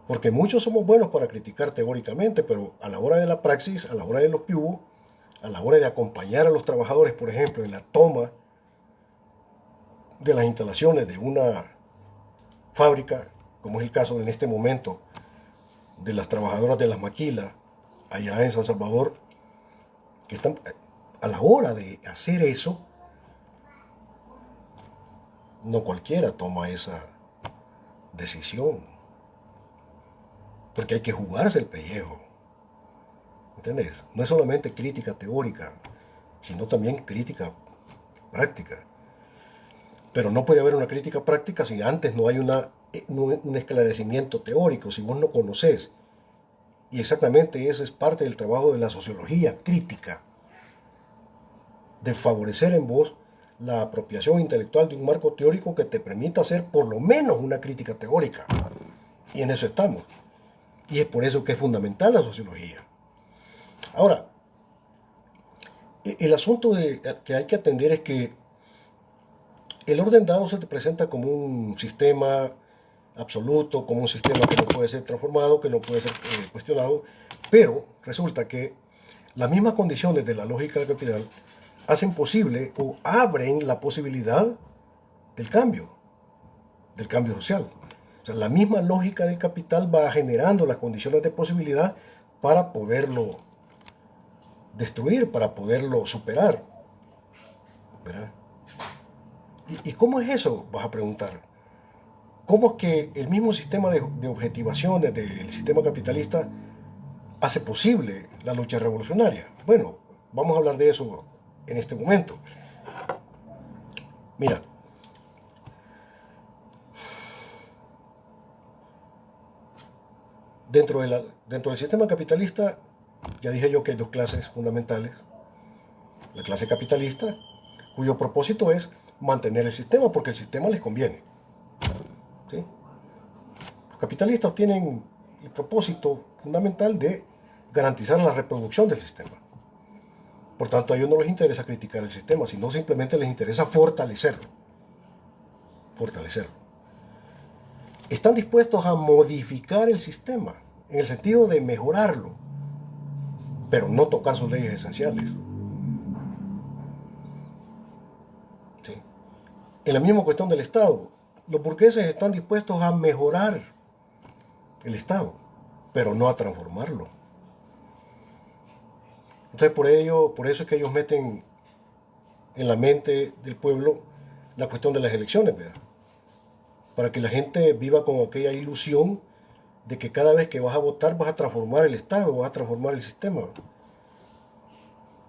Porque muchos somos buenos para criticar teóricamente, pero a la hora de la praxis, a la hora de los que hubo, a la hora de acompañar a los trabajadores, por ejemplo, en la toma de las instalaciones de una fábrica, como es el caso en este momento de las trabajadoras de las maquilas allá en San Salvador, que están a la hora de hacer eso, no cualquiera toma esa decisión, porque hay que jugarse el pellejo, ¿entendés? No es solamente crítica teórica, sino también crítica práctica. Pero no puede haber una crítica práctica si antes no hay un esclarecimiento teórico, si vos no conocés. Y exactamente eso es parte del trabajo de la sociología crítica, de favorecer en vos la apropiación intelectual de un marco teórico que te permita hacer por lo menos una crítica teórica. Y en eso estamos. Y es por eso que es fundamental la sociología. Ahora, el asunto que hay que atender es que el orden dado se te presenta como un sistema absoluto, como un sistema que no puede ser transformado, que no puede ser cuestionado, pero resulta que las mismas condiciones de la lógica del capital hacen posible o abren la posibilidad del cambio social. O sea, la misma lógica del capital va generando las condiciones de posibilidad para poderlo destruir, para poderlo superar. ¿Verdad? ¿Y cómo es eso? Vas a preguntar. ¿Cómo es que el mismo sistema de objetivaciones del sistema capitalista hace posible la lucha revolucionaria? Bueno, vamos a hablar de eso en este momento. Mira, dentro del sistema capitalista, ya dije yo que hay dos clases fundamentales. La clase capitalista, cuyo propósito es mantener el sistema porque el sistema les conviene. ¿Sí? Los capitalistas tienen el propósito fundamental de garantizar la reproducción del sistema. Por tanto, a ellos no les interesa criticar el sistema, sino simplemente les interesa fortalecerlo. Fortalecerlo. Están dispuestos a modificar el sistema en el sentido de mejorarlo, pero no tocar sus leyes esenciales. ¿Sí? En la misma cuestión del Estado, los burgueses están dispuestos a mejorar el Estado, pero no a transformarlo. Entonces por eso es que ellos meten en la mente del pueblo la cuestión de las elecciones, ¿verdad? Para que la gente viva con aquella ilusión de que cada vez que vas a votar vas a transformar el Estado, vas a transformar el sistema.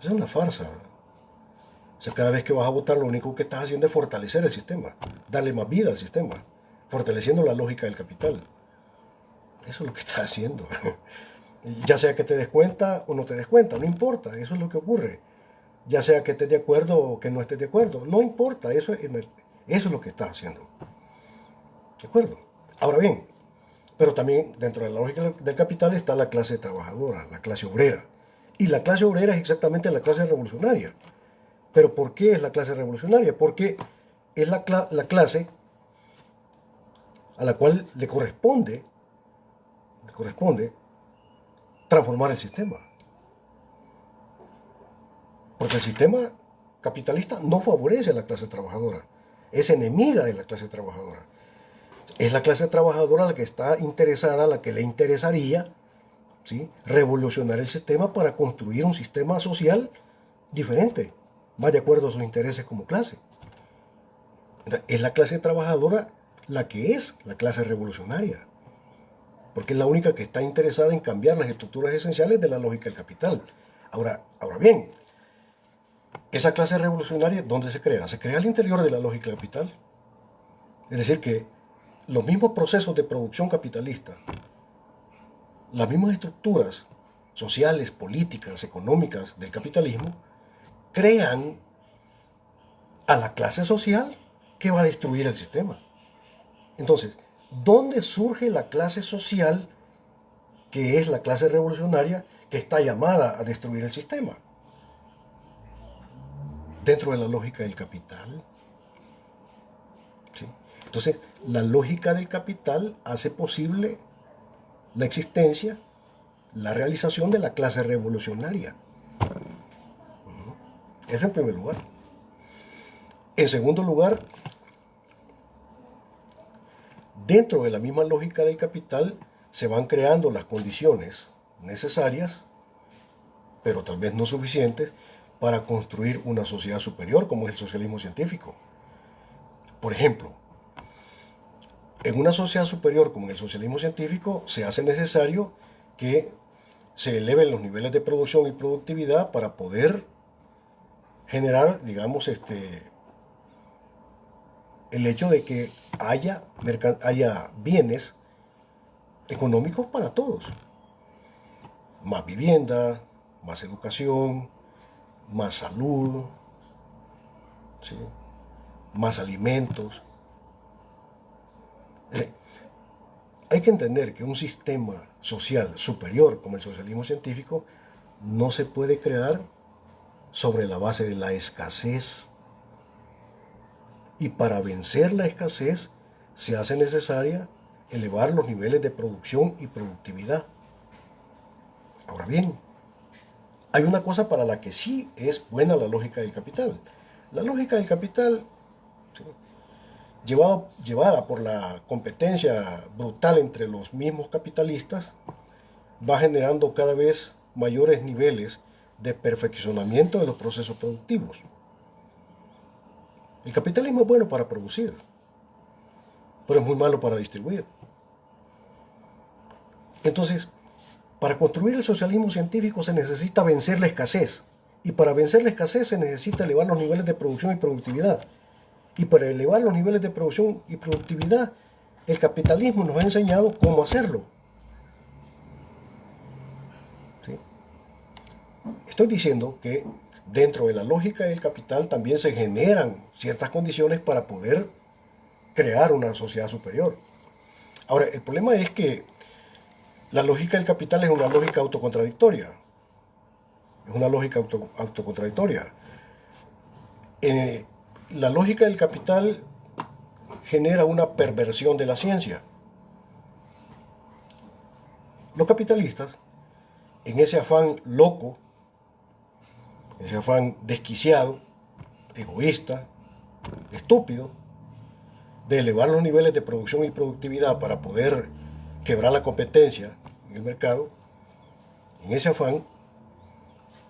Eso es una farsa. O sea, cada vez que vas a votar lo único que estás haciendo es fortalecer el sistema, darle más vida al sistema, fortaleciendo la lógica del capital. Eso es lo que estás haciendo. Ya sea que te des cuenta o no te des cuenta, no importa, eso es lo que ocurre. Ya sea que estés de acuerdo o que no estés de acuerdo, no importa, eso es lo que estás haciendo. ¿De acuerdo? Ahora bien, pero también dentro de la lógica del capital está la clase trabajadora, la clase obrera. Y la clase obrera es exactamente la clase revolucionaria. ¿Pero por qué es la clase revolucionaria? Porque es la clase a la cual le corresponde transformar el sistema. Porque el sistema capitalista no favorece a la clase trabajadora, es enemiga de la clase trabajadora. Es la clase trabajadora la que está interesada, la que le interesaría, ¿sí?, revolucionar el sistema para construir un sistema social diferente, más de acuerdo a sus intereses como clase. Es la clase trabajadora la que es la clase revolucionaria, porque es la única que está interesada en cambiar las estructuras esenciales de la lógica del capital. Ahora bien, esa clase revolucionaria, ¿dónde se crea? Se crea al interior de la lógica del capital. Es decir, que los mismos procesos de producción capitalista, las mismas estructuras sociales, políticas, económicas del capitalismo, crean a la clase social que va a destruir el sistema. Entonces, ¿dónde surge la clase social que es la clase revolucionaria que está llamada a destruir el sistema? Dentro de la lógica del capital. ¿Sí? Entonces, la lógica del capital hace posible la existencia, la realización de la clase revolucionaria. Eso en primer lugar. En segundo lugar, dentro de la misma lógica del capital se van creando las condiciones necesarias, pero tal vez no suficientes, para construir una sociedad superior como es el socialismo científico. Por ejemplo, en una sociedad superior como en el socialismo científico se hace necesario que se eleven los niveles de producción y productividad para poder generar, digamos, el hecho de que haya bienes económicos para todos. Más vivienda, más educación, más salud, ¿sí? Más alimentos. Hay que entender que un sistema social superior como el socialismo científico no se puede crear sobre la base de la escasez. Y para vencer la escasez se hace necesaria elevar los niveles de producción y productividad. Ahora bien, hay una cosa para la que sí es buena la lógica del capital. La lógica del capital, ¿sí?, llevada por la competencia brutal entre los mismos capitalistas, va generando cada vez mayores niveles de perfeccionamiento de los procesos productivos. El capitalismo es bueno para producir, pero es muy malo para distribuir. Entonces, para construir el socialismo científico se necesita vencer la escasez. Y para vencer la escasez se necesita elevar los niveles de producción y productividad. Y para elevar los niveles de producción y productividad, el capitalismo nos ha enseñado cómo hacerlo. ¿Sí? Estoy diciendo que dentro de la lógica del capital también se generan ciertas condiciones para poder crear una sociedad superior. Ahora, el problema es que la lógica del capital es una lógica autocontradictoria. Es una lógica autocontradictoria. La lógica del capital genera una perversión de la ciencia. Los capitalistas, en ese afán loco, ese afán desquiciado, egoísta, estúpido, de elevar los niveles de producción y productividad para poder quebrar la competencia en el mercado, en ese afán,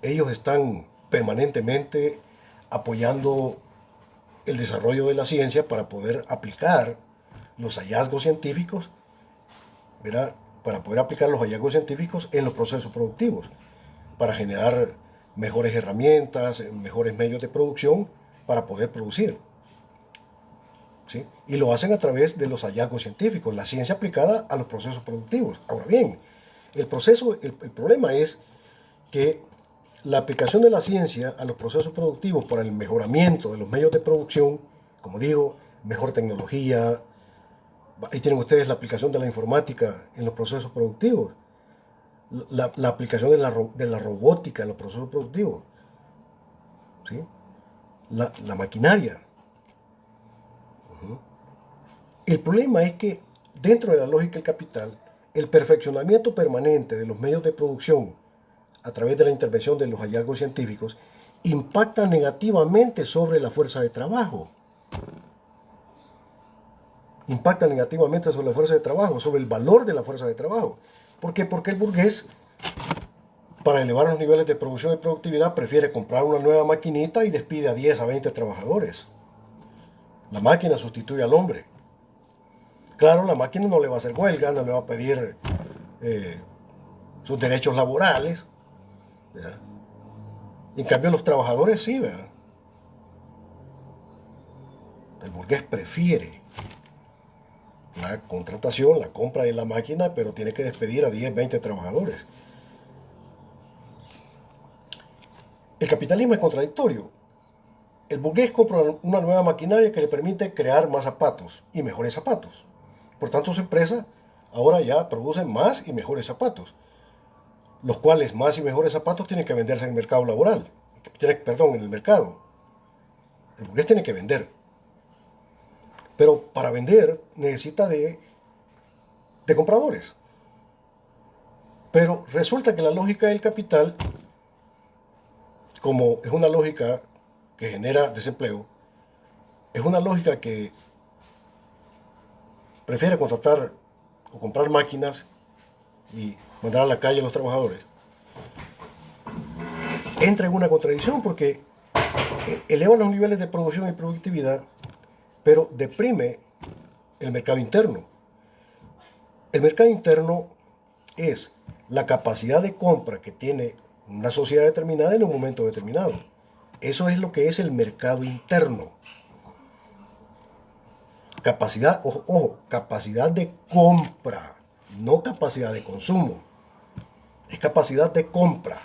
ellos están permanentemente apoyando el desarrollo de la ciencia para poder aplicar los hallazgos científicos, ¿verdad? Para poder aplicar los hallazgos científicos en los procesos productivos, para generar mejores herramientas, mejores medios de producción para poder producir. ¿Sí? Y lo hacen a través de los hallazgos científicos, la ciencia aplicada a los procesos productivos. Ahora bien, el problema es que la aplicación de la ciencia a los procesos productivos para el mejoramiento de los medios de producción, como digo, mejor tecnología, ahí tienen ustedes la aplicación de la informática en los procesos productivos, la aplicación de la robótica en los procesos productivos, ¿sí? La maquinaria. El problema es que dentro de la lógica del capital, el perfeccionamiento permanente de los medios de producción a través de la intervención de los hallazgos científicos impacta negativamente sobre la fuerza de trabajo. Impacta negativamente sobre la fuerza de trabajo, sobre el valor de la fuerza de trabajo. ¿Por qué? Porque el burgués, para elevar los niveles de producción y productividad, prefiere comprar una nueva maquinita y despide a 10 a 20 trabajadores. La máquina sustituye al hombre. Claro, la máquina no le va a hacer huelga, no le va a pedir sus derechos laborales, ¿verdad? En cambio, los trabajadores sí, ¿verdad? El burgués prefiere la contratación, la compra de la máquina, pero tiene que despedir a 10, 20 trabajadores. El capitalismo es contradictorio. El burgués compra una nueva maquinaria que le permite crear más zapatos y mejores zapatos. Por tanto, su empresa ahora ya produce más y mejores zapatos, los cuales más y mejores zapatos tienen que venderse en el mercado laboral. Perdón, en el mercado. El burgués tiene que vender. Pero para vender necesita de compradores. Pero resulta que la lógica del capital, como es una lógica que genera desempleo, es una lógica que prefiere contratar o comprar máquinas y mandar a la calle a los trabajadores, entra en una contradicción porque eleva los niveles de producción y productividad, pero deprime el mercado interno. El mercado interno es la capacidad de compra que tiene una sociedad determinada en un momento determinado. Eso es lo que es el mercado interno. Capacidad, ojo, capacidad de compra, no capacidad de consumo. Es capacidad de compra.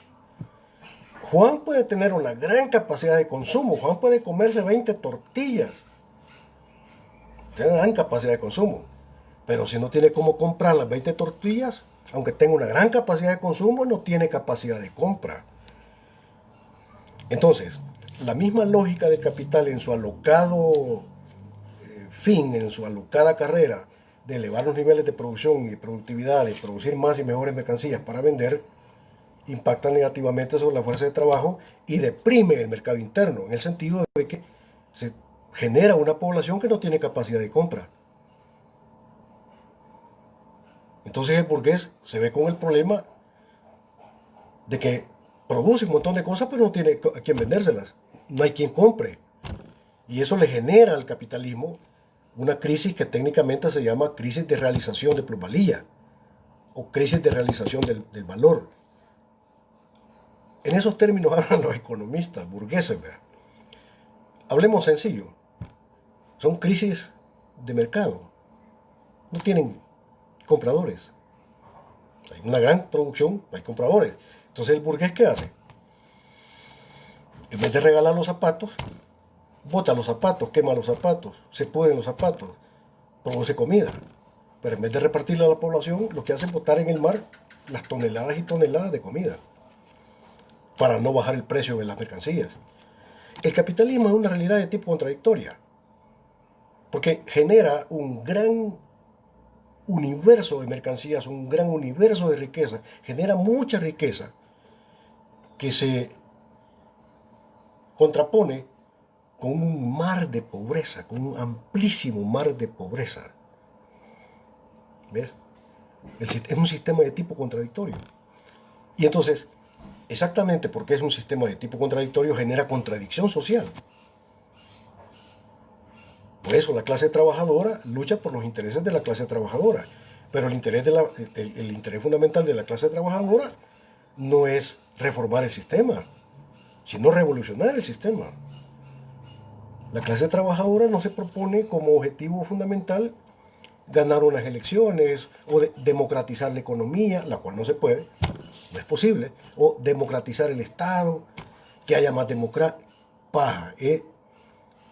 Juan puede tener una gran capacidad de consumo. Juan puede comerse 20 tortillas. Tiene una gran capacidad de consumo. Pero si no tiene cómo comprar las 20 tortillas, aunque tenga una gran capacidad de consumo, no tiene capacidad de compra. Entonces, la misma lógica del capital en su alocado fin, en su alocada carrera de elevar los niveles de producción y productividad, de producir más y mejores mercancías para vender, impacta negativamente sobre la fuerza de trabajo y deprime el mercado interno, en el sentido de que se genera una población que no tiene capacidad de compra. Entonces el burgués se ve con el problema de que produce un montón de cosas, pero no tiene a quien vendérselas. No hay quien compre. Y eso le genera al capitalismo una crisis que técnicamente se llama crisis de realización de plusvalía o crisis de realización del valor. En esos términos hablan los economistas burgueses. ¿Verdad? Hablemos sencillo. Son crisis de mercado. No tienen compradores. Hay una gran producción, hay compradores. Entonces el burgués, ¿qué hace? En vez de regalar los zapatos, bota los zapatos, quema los zapatos, se pudren los zapatos, produce comida. Pero en vez de repartirla a la población, lo que hace es botar en el mar las toneladas y toneladas de comida para no bajar el precio de las mercancías. El capitalismo es una realidad de tipo contradictoria, porque genera un gran universo de mercancías, un gran universo de riqueza, genera mucha riqueza que se contrapone con un mar de pobreza, con un amplísimo mar de pobreza. ¿Ves? Es un sistema de tipo contradictorio. Y entonces, exactamente porque es un sistema de tipo contradictorio, genera contradicción social. Por eso la clase trabajadora lucha por los intereses de la clase trabajadora. Pero el interés fundamental de la clase trabajadora no es reformar el sistema, sino revolucionar el sistema. La clase trabajadora no se propone como objetivo fundamental ganar unas elecciones o democratizar la economía, la cual no se puede, no es posible, o democratizar el Estado, que haya más democracia. Paja,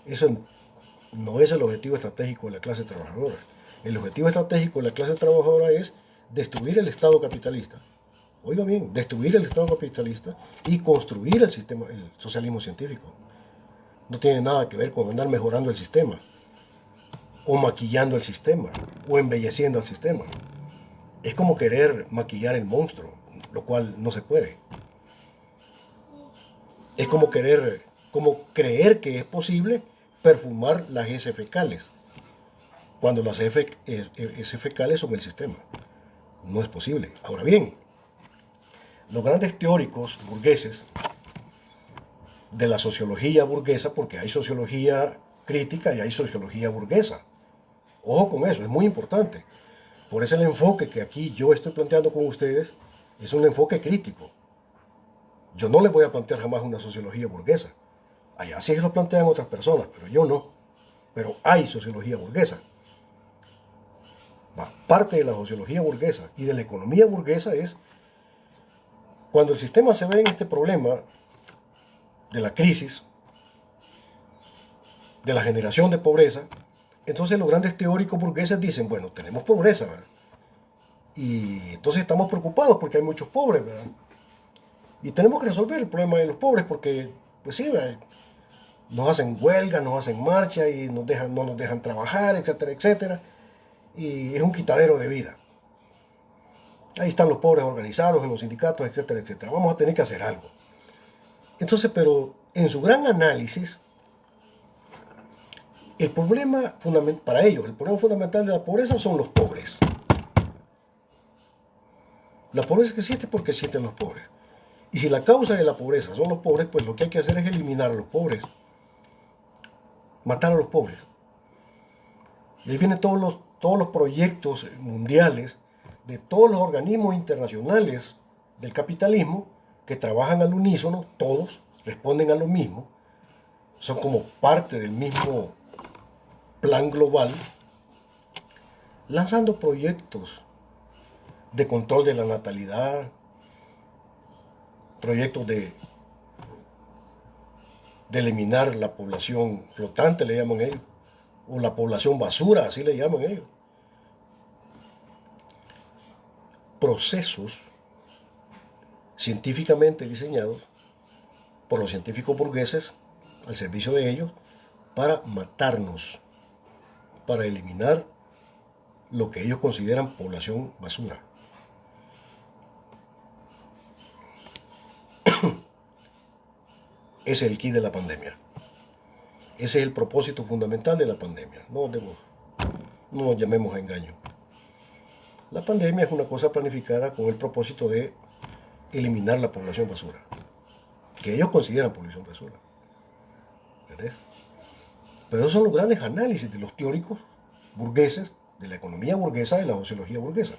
eso no es el objetivo estratégico de la clase trabajadora. El objetivo estratégico de la clase trabajadora es destruir el Estado capitalista. Oiga bien, destruir el Estado capitalista y construir el sistema, el socialismo científico. No tiene nada que ver con andar mejorando el sistema, o maquillando el sistema, o embelleciendo el sistema. Es como querer maquillar el monstruo, lo cual no se puede. Es como creer que es posible perfumar las heces fecales, cuando las heces fecales son el sistema. No es posible. Ahora bien, los grandes teóricos burgueses de la sociología burguesa, porque hay sociología crítica y hay sociología burguesa. Ojo con eso, es muy importante. Por eso el enfoque que aquí yo estoy planteando con ustedes es un enfoque crítico. Yo no les voy a plantear jamás una sociología burguesa. Allá sí lo plantean otras personas, pero yo no. Pero hay sociología burguesa. Parte de la sociología burguesa y de la economía burguesa es cuando el sistema se ve en este problema de la crisis, de la generación de pobreza, entonces los grandes teóricos burgueses dicen, bueno, tenemos pobreza, ¿verdad? Y entonces estamos preocupados porque hay muchos pobres, ¿verdad? Y tenemos que resolver el problema de los pobres porque, pues sí, ¿verdad? Nos hacen huelga, nos hacen marcha y no nos dejan trabajar, etcétera, etcétera. Y es un quitadero de vida. Ahí están los pobres organizados en los sindicatos, etcétera, etcétera. Vamos a tener que hacer algo. Entonces, pero en su gran análisis, el problema fundamental para ellos, el problema fundamental de la pobreza son los pobres. La pobreza que existe es porque existen los pobres. Y si la causa de la pobreza son los pobres, pues lo que hay que hacer es eliminar a los pobres. Matar a los pobres. Y ahí vienen todos los proyectos mundiales de todos los organismos internacionales del capitalismo que trabajan al unísono, todos responden a lo mismo, son como parte del mismo plan global, lanzando proyectos de control de la natalidad, proyectos de eliminar la población flotante, le llaman ellos, o la población basura, así le llaman ellos. Procesos científicamente diseñados por los científicos burgueses al servicio de ellos para matarnos, para eliminar lo que ellos consideran población basura. Ese es el key de la pandemia. Ese es el propósito fundamental de la pandemia. No nos llamemos a engaño. La pandemia es una cosa planificada con el propósito de eliminar la población basura, que ellos consideran población basura. ¿Entendés? Pero esos son los grandes análisis de los teóricos burgueses, de la economía burguesa, de la sociología burguesa.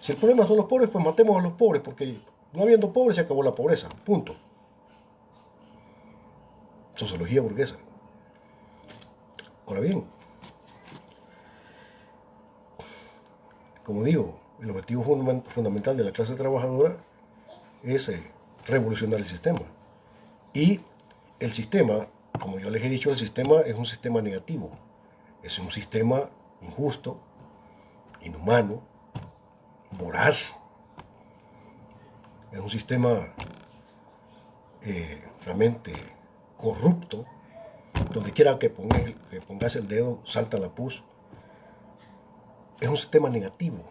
Si el problema son los pobres, pues matemos a los pobres, porque no habiendo pobres se acabó la pobreza. Punto. Sociología burguesa. Ahora bien, como digo, el objetivo fundamental de la clase trabajadora es revolucionar el sistema. Y el sistema, como yo les he dicho, el sistema es un sistema negativo. Es un sistema injusto, inhumano, voraz. Es un sistema realmente corrupto. Donde quiera que pongas el dedo, salta la pus. Es un sistema negativo.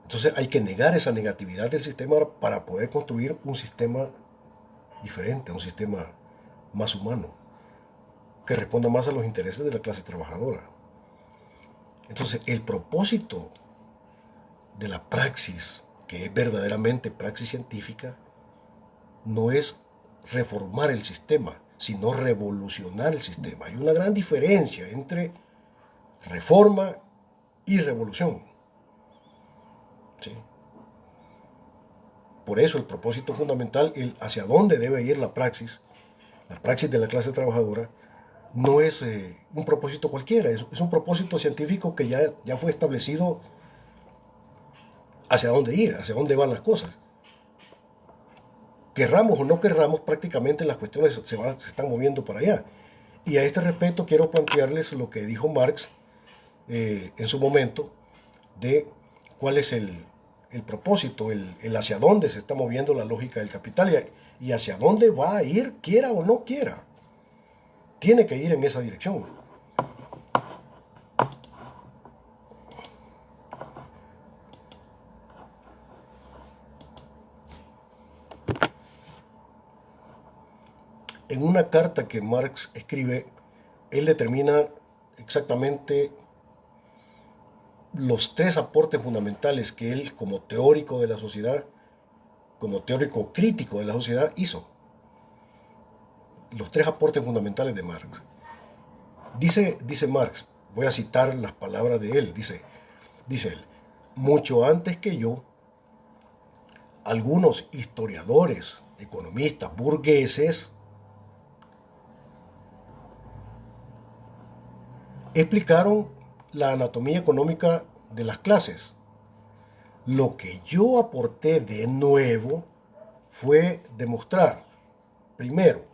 Entonces hay que negar esa negatividad del sistema para poder construir un sistema diferente, un sistema más humano, que responda más a los intereses de la clase trabajadora. Entonces el propósito de la praxis, que es verdaderamente praxis científica, no es reformar el sistema, sino revolucionar el sistema. Hay una gran diferencia entre reforma y revolución. ¿Sí? Por eso el propósito fundamental, el hacia dónde debe ir la praxis de la clase trabajadora, no es un propósito cualquiera, es un propósito científico que ya fue establecido hacia dónde ir, hacia dónde van las cosas. Querramos o no querramos, prácticamente las cuestiones se están moviendo para allá. Y a este respecto quiero plantearles lo que dijo Marx en su momento de cuál es el propósito, el hacia dónde se está moviendo la lógica del capital y hacia dónde va a ir, quiera o no quiera. Tiene que ir en esa dirección. En una carta que Marx escribe, él determina exactamente los tres aportes fundamentales que él, como teórico de la sociedad, como teórico crítico de la sociedad, hizo. los tres aportes fundamentales de Marx. Dice Marx, voy a citar las palabras de él, dice él, mucho antes que yo, algunos historiadores, economistas, burgueses, explicaron la anatomía económica de las clases. Lo que yo aporté de nuevo fue demostrar, primero,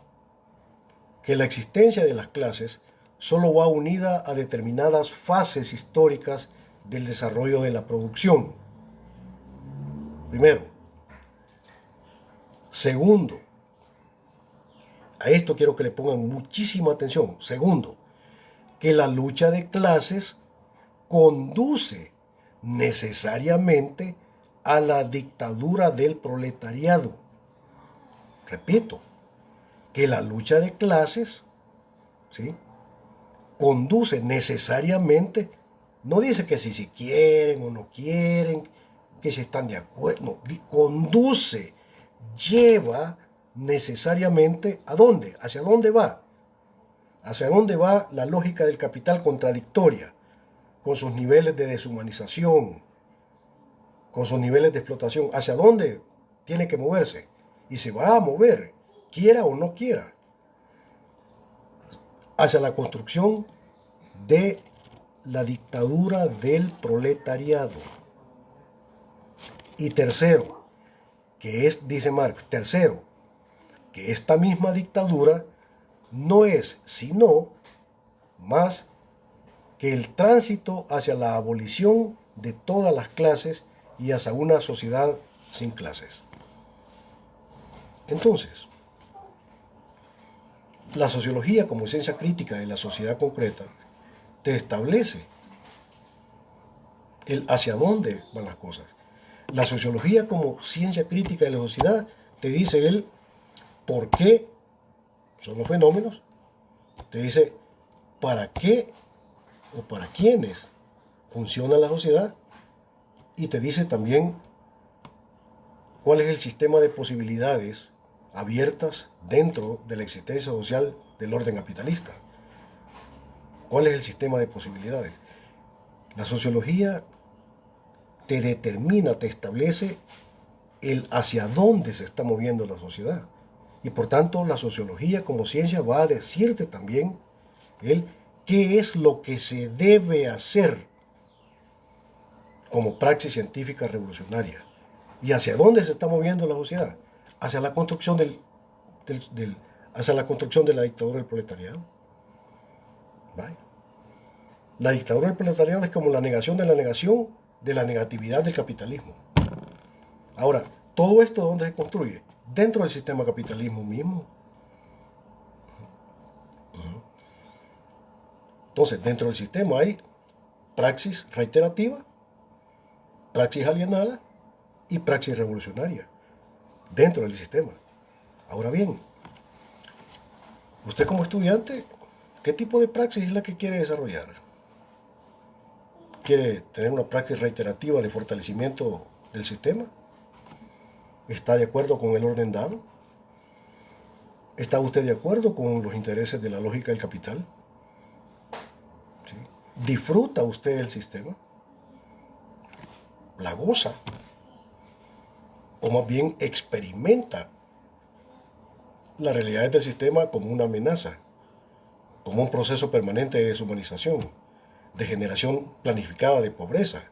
que la existencia de las clases solo va unida a determinadas fases históricas del desarrollo de la producción. Primero. Segundo, a esto quiero que le pongan muchísima atención. Segundo, que la lucha de clases conduce necesariamente a la dictadura del proletariado. Repito, que la lucha de clases, ¿sí?, conduce necesariamente, no dice que si quieren o no quieren, que si están de acuerdo, no, conduce, lleva necesariamente ¿a dónde? ¿Hacia dónde va? ¿Hacia dónde va la lógica del capital contradictoria? Con sus niveles de deshumanización, con sus niveles de explotación. ¿Hacia dónde tiene que moverse? Y se va a mover, quiera o no quiera, hacia la construcción de la dictadura del proletariado. Y tercero, dice Marx, tercero, que esta misma dictadura no es sino más que el tránsito hacia la abolición de todas las clases y hacia una sociedad sin clases. Entonces, la sociología como ciencia crítica de la sociedad concreta te establece el hacia dónde van las cosas. La sociología como ciencia crítica de la sociedad te dice el por qué son los fenómenos, te dice para qué o para quiénes funciona la sociedad y te dice también cuál es el sistema de posibilidades abiertas dentro de la existencia social del orden capitalista. ¿Cuál es el sistema de posibilidades? La sociología te determina, te establece el hacia dónde se está moviendo la sociedad. Y por tanto, la sociología como ciencia va a decirte también el qué es lo que se debe hacer como praxis científica revolucionaria. ¿Y hacia dónde se está moviendo la sociedad? Hacia la construcción hacia la construcción de la dictadura del proletariado. ¿Vale? La dictadura del proletariado es como la negación de la negatividad del capitalismo. Ahora, ¿todo esto dónde se construye? Dentro del sistema capitalismo mismo. Entonces, dentro del sistema hay praxis reiterativa, praxis alienada y praxis revolucionaria. Dentro del sistema. Ahora bien, usted como estudiante, ¿qué tipo de praxis es la que quiere desarrollar? ¿Quiere tener una praxis reiterativa de fortalecimiento del sistema? ¿Está de acuerdo con el orden dado? ¿Está usted de acuerdo con los intereses de la lógica del capital? ¿Sí? ¿Disfruta usted el sistema? ¿La goza? ¿O más bien experimenta las realidades del sistema como una amenaza, como un proceso permanente de deshumanización, de generación planificada de pobreza,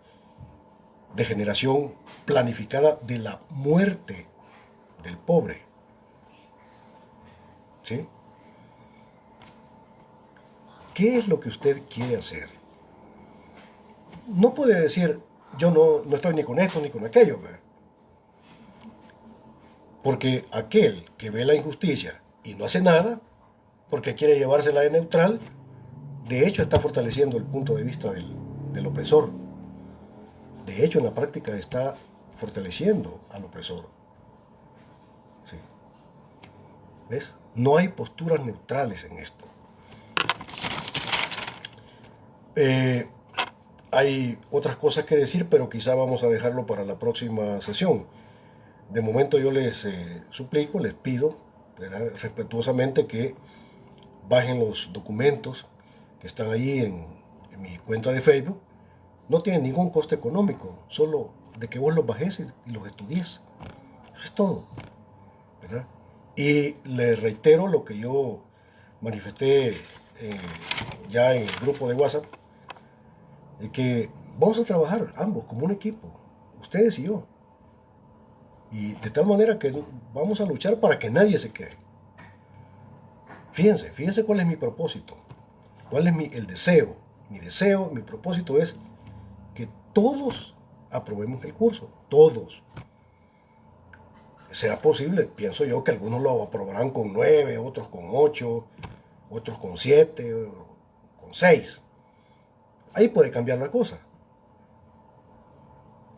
de generación planificada de la muerte del pobre? ¿Sí? ¿Qué es lo que usted quiere hacer? No puede decir, yo no estoy ni con esto ni con aquello, ¿verdad? Porque aquel que ve la injusticia y no hace nada, porque quiere llevársela de neutral, de hecho está fortaleciendo el punto de vista del opresor. De hecho, en la práctica está fortaleciendo al opresor. ¿Sí? ¿Ves? No hay posturas neutrales en esto. Hay otras cosas que decir, pero quizá vamos a dejarlo para la próxima sesión. De momento yo les suplico, les pido ¿verdad? Respetuosamente que bajen los documentos que están ahí en mi cuenta de Facebook. No tienen ningún coste económico, solo de que vos los bajes y los estudies. Eso es todo, ¿verdad? Y le reitero lo que yo manifesté ya en el grupo de WhatsApp, de que vamos a trabajar ambos como un equipo, ustedes y yo. Y de tal manera que vamos a luchar para que nadie se quede. Fíjense cuál es mi propósito, cuál es el deseo. Mi deseo, mi propósito es que todos aprobemos el curso, todos. Será posible, pienso yo, que algunos lo aprobarán con 9, otros con 8, otros con 7, con 6. Ahí puede cambiar la cosa.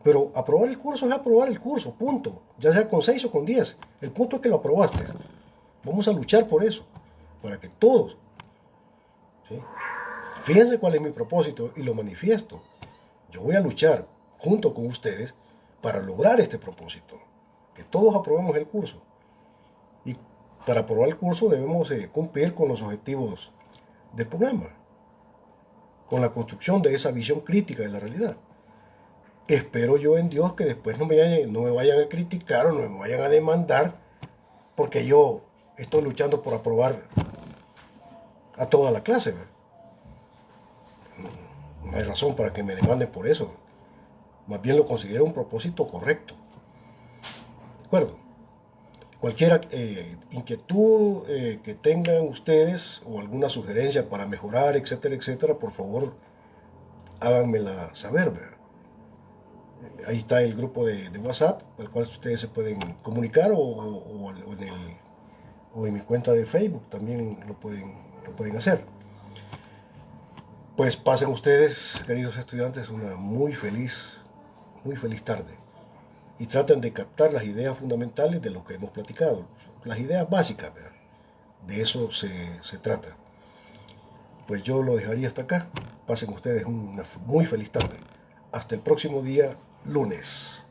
Pero aprobar el curso es aprobar el curso, punto. Ya sea con 6 o con 10. El punto es que lo aprobaste. Vamos a luchar por eso, para que todos. ¿Sí? Fíjense cuál es mi propósito y lo manifiesto. Yo voy a luchar junto con ustedes para lograr este propósito. Que todos aprobemos el curso. Y para aprobar el curso debemos cumplir con los objetivos del programa, con la construcción de esa visión crítica de la realidad. Espero yo en Dios que después no me vayan a criticar o no me vayan a demandar porque yo estoy luchando por aprobar a toda la clase. ¿Verdad? No hay razón para que me demanden por eso. Más bien lo considero un propósito correcto. ¿De acuerdo? Cualquier inquietud que tengan ustedes o alguna sugerencia para mejorar, etcétera, etcétera, por favor, háganmela saber. ¿Verdad? Ahí está el grupo de WhatsApp, al cual ustedes se pueden comunicar o en mi cuenta de Facebook también lo pueden hacer. Pues pasen ustedes, queridos estudiantes, una muy feliz tarde. Y traten de captar las ideas fundamentales de lo que hemos platicado, las ideas básicas, ¿verdad? De eso se trata. Pues yo lo dejaría hasta acá. Pasen ustedes una muy feliz tarde. Hasta el próximo día, lunes.